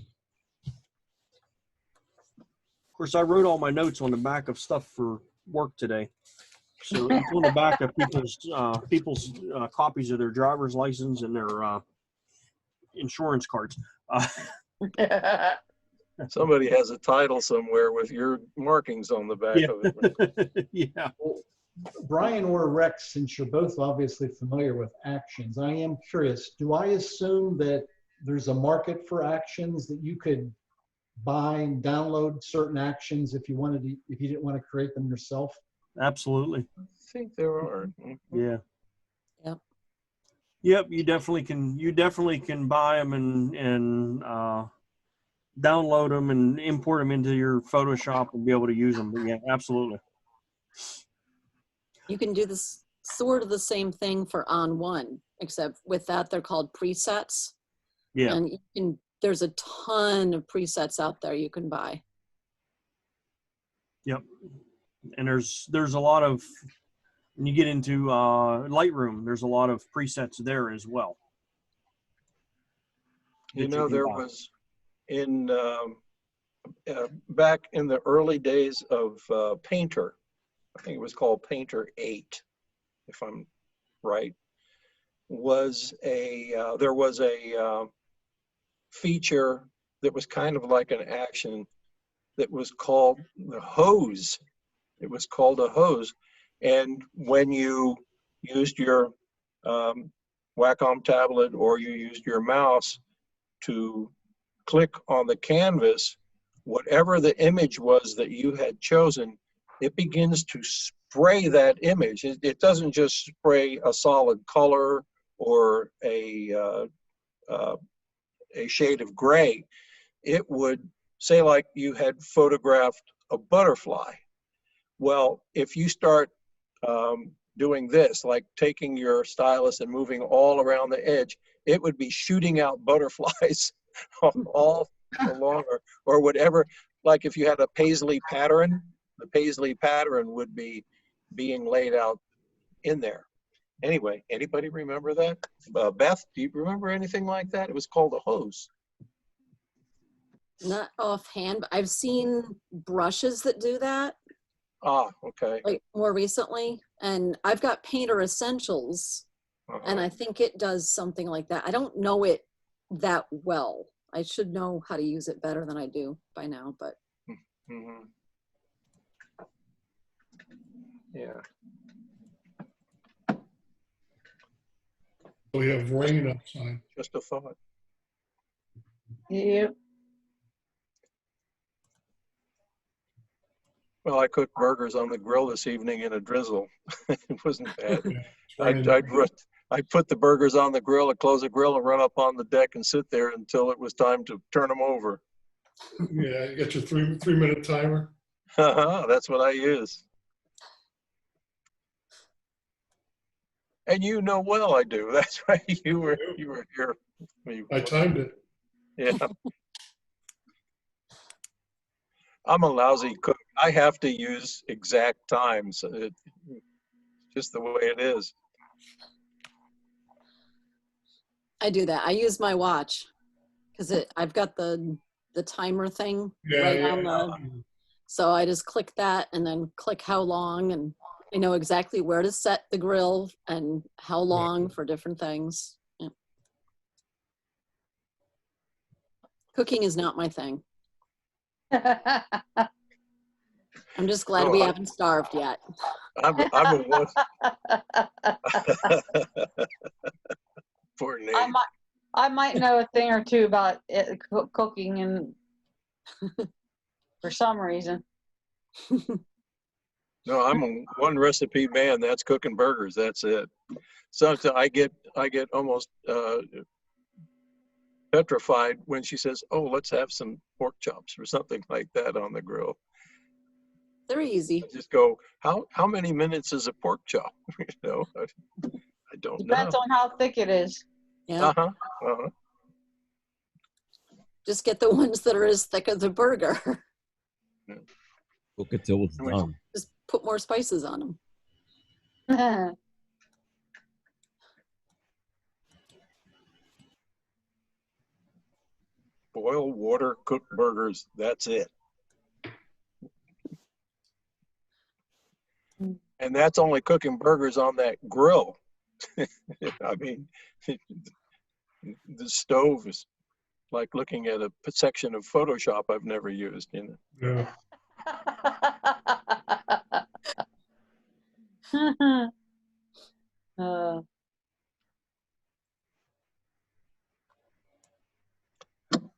course, I wrote all my notes on the back of stuff for work today. So it's on the back of people's copies of their driver's license and their insurance cards. Somebody has a title somewhere with your markings on the back of it. Yeah. Well, Brian or Rex, since you're both obviously familiar with actions, I am curious, do I assume that there's a market for actions, that you could buy and download certain actions if you wanted to, if you didn't want to create them yourself? Absolutely. I think there are. Yeah. Yep. Yep. You definitely can. You definitely can buy them and download them and import them into your Photoshop and be able to use them. But yeah, absolutely. You can do this sort of the same thing for On One, except with that they're called presets. Yeah. And there's a ton of presets out there you can buy. Yep. And there's a lot of, when you get into Lightroom, there's a lot of presets there as well. You know, there was in back in the early days of Painter, I think it was called Painter 8, if I'm right, was there was a feature that was kind of like an action that was called the hose. It was called a hose. And when you used your Wacom tablet or you used your mouse to click on the canvas, whatever the image was that you had chosen, it begins to spray that image. It doesn't just spray a solid color or a shade of gray. It would say like you had photographed a butterfly. Well, if you start doing this, like taking your stylus and moving all around the edge, it would be shooting out butterflies all along or whatever. Like if you had a paisley pattern, the paisley pattern would be being laid out in there. Anyway, anybody remember that? Beth, do you remember anything like that? It was called a hose. Not offhand, but I've seen brushes that do that. Ah, okay. Like more recently, and I've got Painter Essentials, and I think it does something like that. I don't know it that well. I should know how to use it better than I do by now, but. Mm-hmm. Yeah. We have rain outside. Just a thought. Yep. Well, I cooked burgers on the grill this evening in a drizzle. It wasn't bad. Yeah, I'd put the burgers on the grill, I'd close the grill and run up on the deck and sit there until it was time to turn them over. yeah, you got your three-minute timer. That's what I use. And you know well I do. That's right. You were here. I timed it. Yeah. I'm a lousy cook. I have to use exact times. Just the way it is. I do that. I use my watch because I've got the timer thing right on the, so I just click that and then click how long, and I know exactly where to set the grill and how long for different things. Yeah. Cooking is not my thing. I'm just glad we haven't starved yet. I'm a one. Poor Nate. I might know a thing or two about cooking, and for some reason. No, I'm a one recipe man. That's cooking burgers. That's it. Sometimes I get almost petrified when she says, "Oh, let's have some pork chops or something like that on the grill." They're easy. I just go, how many minutes is a pork chop? You know, I don't Depends know. on how thick it is. Yeah. Just get the ones that are as thick as a burger. Cook it till it's done. Just put more spices on them. Boil water, cook burgers. That's it. And that's only cooking burgers on that grill. I mean, the stove is like looking at a section of Photoshop I've never used, you know. Yeah.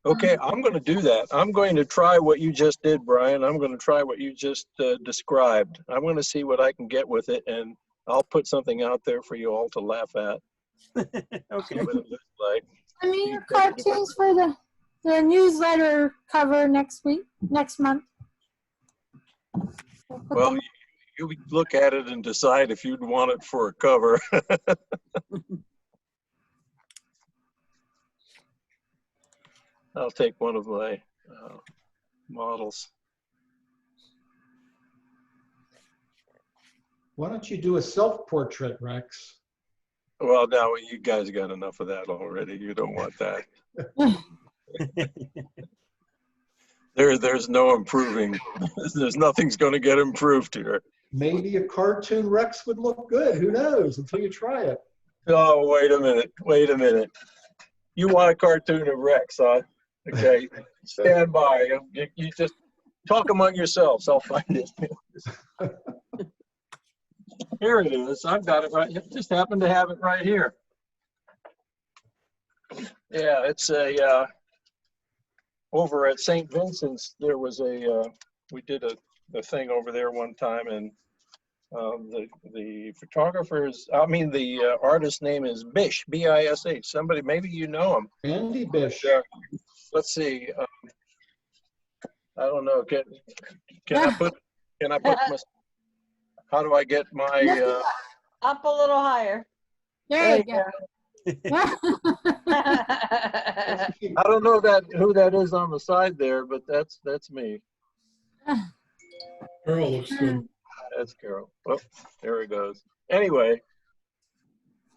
Okay, I'm going to do that. I'm going to try what you just did, Brian. I'm going to try what you just described. I'm going to see what I can get with it, and I'll put something out there for you all to laugh at. Okay. See what it looks like. Send me your cartoons for the newsletter cover next month. Well, you look at it and decide if you'd want it for a cover. I'll take one of my models. Why don't you do a self-portrait, Rex? Well, now you guys got enough of that already. You don't want that. There's no improving. There's nothing's going to get improved here. Maybe a cartoon Rex would look good. Who knows until you try it. Oh, wait a minute. Wait a minute. You want a cartoon of Rex, huh? Okay. Stand by. You just talk among yourselves. I'll find it. Here it is. I've got it right. It just happened to have it right here. Yeah, it's a over at St. Vincent's. There was we did a thing over there one time, and the the artist's name is Bish, B-I-S-H. Somebody, maybe you know him. Andy Bish. Let's see. I don't know. Can I put my, how do I get my Up a little higher. There you go. I don't know who that is on the side there, but that's me. Carol looks good. That's Carol. Oh, there it goes. Anyway,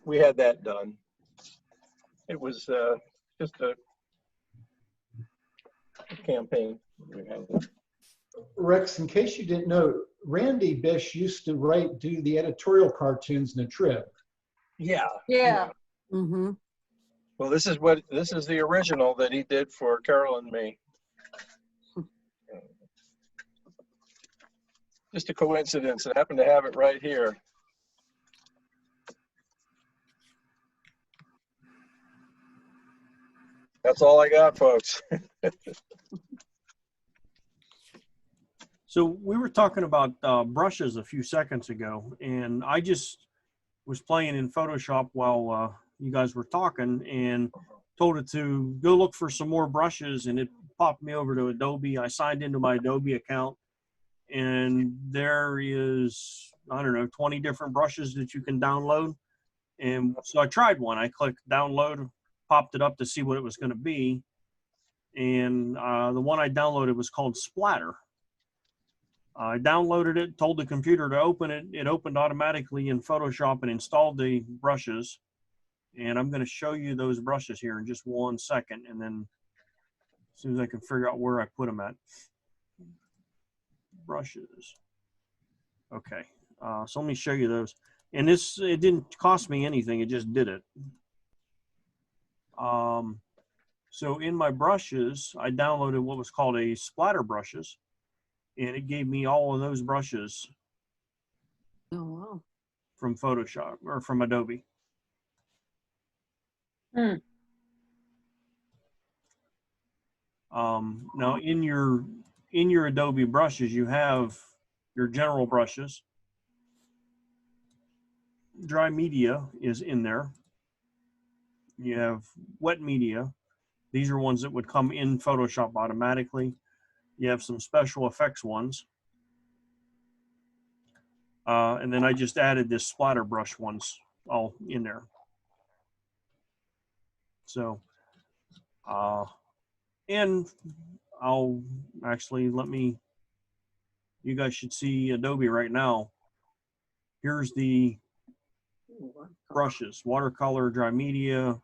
we had that done. It was just a campaign. Rex, in case you didn't know, Randy Bish used to do the editorial cartoons in a trip. Yeah. Yeah. Mm-hmm. Well, this is the original that he did for Carol and me. Just a coincidence. I happen to have it right here. That's all I got, folks. So we were talking about brushes a few seconds ago, and I just was playing in Photoshop while you guys were talking, and told it to go look for some more brushes, and it popped me over to Adobe. I signed into my Adobe account, and there is, I don't know, 20 different brushes that you can download. And so I tried one. I clicked download, popped it up to see what it was going to be. And the one I downloaded was called Splatter. I downloaded it, told the computer to open it. It opened automatically in Photoshop and installed the brushes. And I'm going to show you those brushes here in just 1 second. And then as soon as I can figure out where I put them at. Brushes. Okay. So let me show you those. And this, it didn't cost me anything. It just did it. So in my brushes, I downloaded what was called a splatter brushes. And it gave me all of those brushes Oh, wow. from Photoshop or from Adobe. Now in your Adobe brushes, you have your general brushes. Dry media is in there. You have wet media. These are ones that would come in Photoshop automatically. You have some special effects ones. And then I just added this splatter brush ones all in there. So, and I'll actually you guys should see Adobe right now. Here's the brushes, watercolor, dry media.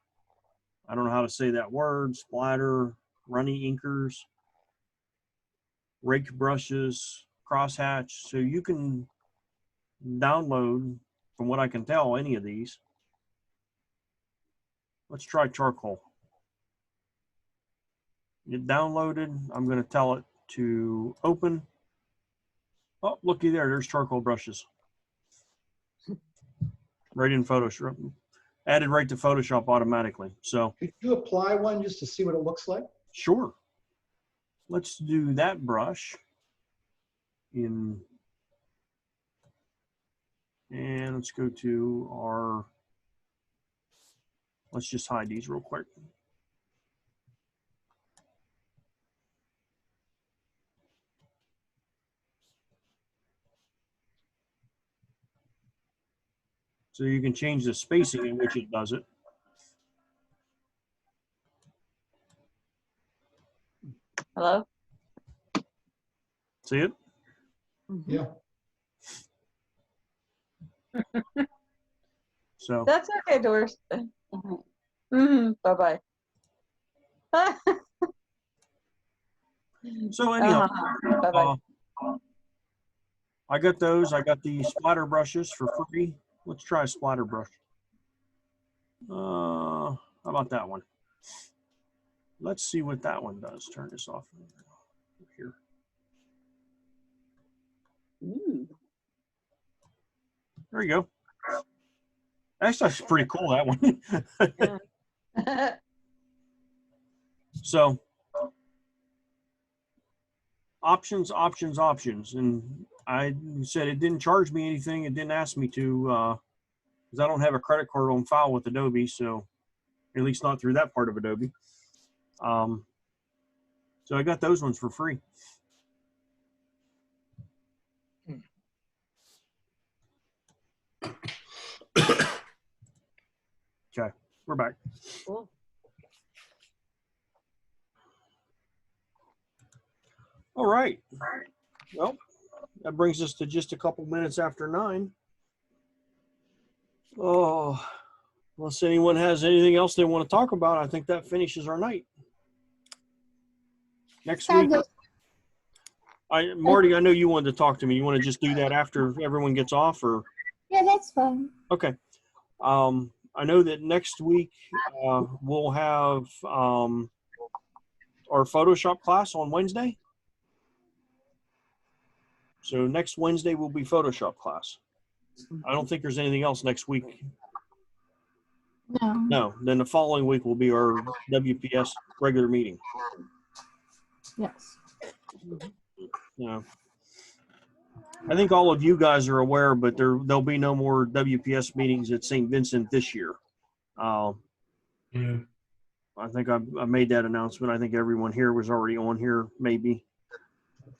I don't know how to say that word, splatter, runny inkers, rake brushes, crosshatch. So you can download, from what I can tell, any of these. Let's try charcoal. It downloaded. I'm going to tell it to open. Oh, looky there. There's charcoal brushes. Right in Photoshop. Added right to Photoshop automatically. So Could you apply one just to see what it looks like? sure. Let's do that brush and let's go to our, let's just hide these real quick. So you can change the spacing in which it does it. Hello? See it? Yeah. So That's okay, Doris. Bye-bye. so anyhow, Bye-bye. I got those. I got the splatter brushes for free. Let's try a splatter brush. How about that one? Let's see what that one does. Turn this off here. There you go. Actually, that's pretty cool, that one. So options. And I said it didn't charge me anything. It didn't ask me to, because I don't have a credit card on file with Adobe, so at least not through that part of Adobe. So I got those ones for free. Okay, we're back. Cool. All right. Well, that brings us to just a couple minutes after 9. Oh, unless anyone has anything else they want to talk about, I think that finishes our night. Next week, Marty, I know you wanted to talk to me. You want to just do that after everyone gets off, or? Yeah, that's fine. Okay. I know that next week we'll have our Photoshop class on Wednesday. So next Wednesday will be Photoshop class. I don't think there's anything else next week. No. No, then the following week will be our WPS regular meeting. Yes. Yeah. I think all of you guys are aware, but there'll be no more WPS meetings at St. Vincent this year. Yeah. I think I made that announcement. I think everyone here was already on here, maybe.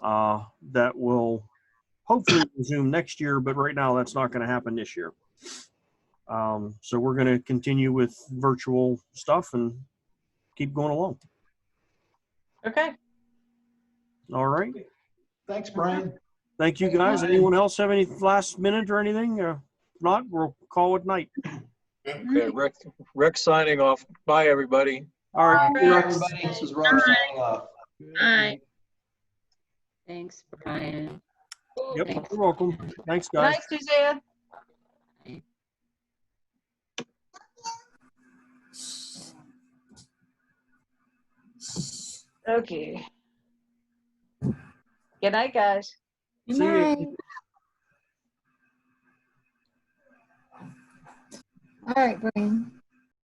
That will hopefully resume next year, but right now that's not going to happen this year. So we're going to continue with virtual stuff and keep going along. Okay. All right. Thanks, Brian. Thank you, guys. Anyone else have any last minute or anything? If not, we'll call it night. Okay, Rick signing off. Bye, everybody. All right. Everybody, this is Rob signing off. Bye. Thanks, Brian. Yep, Thanks. you're welcome. Thanks, Good guys. night, Suzanne. Okay. Good night, guys. Good See you. night. All right, Brian.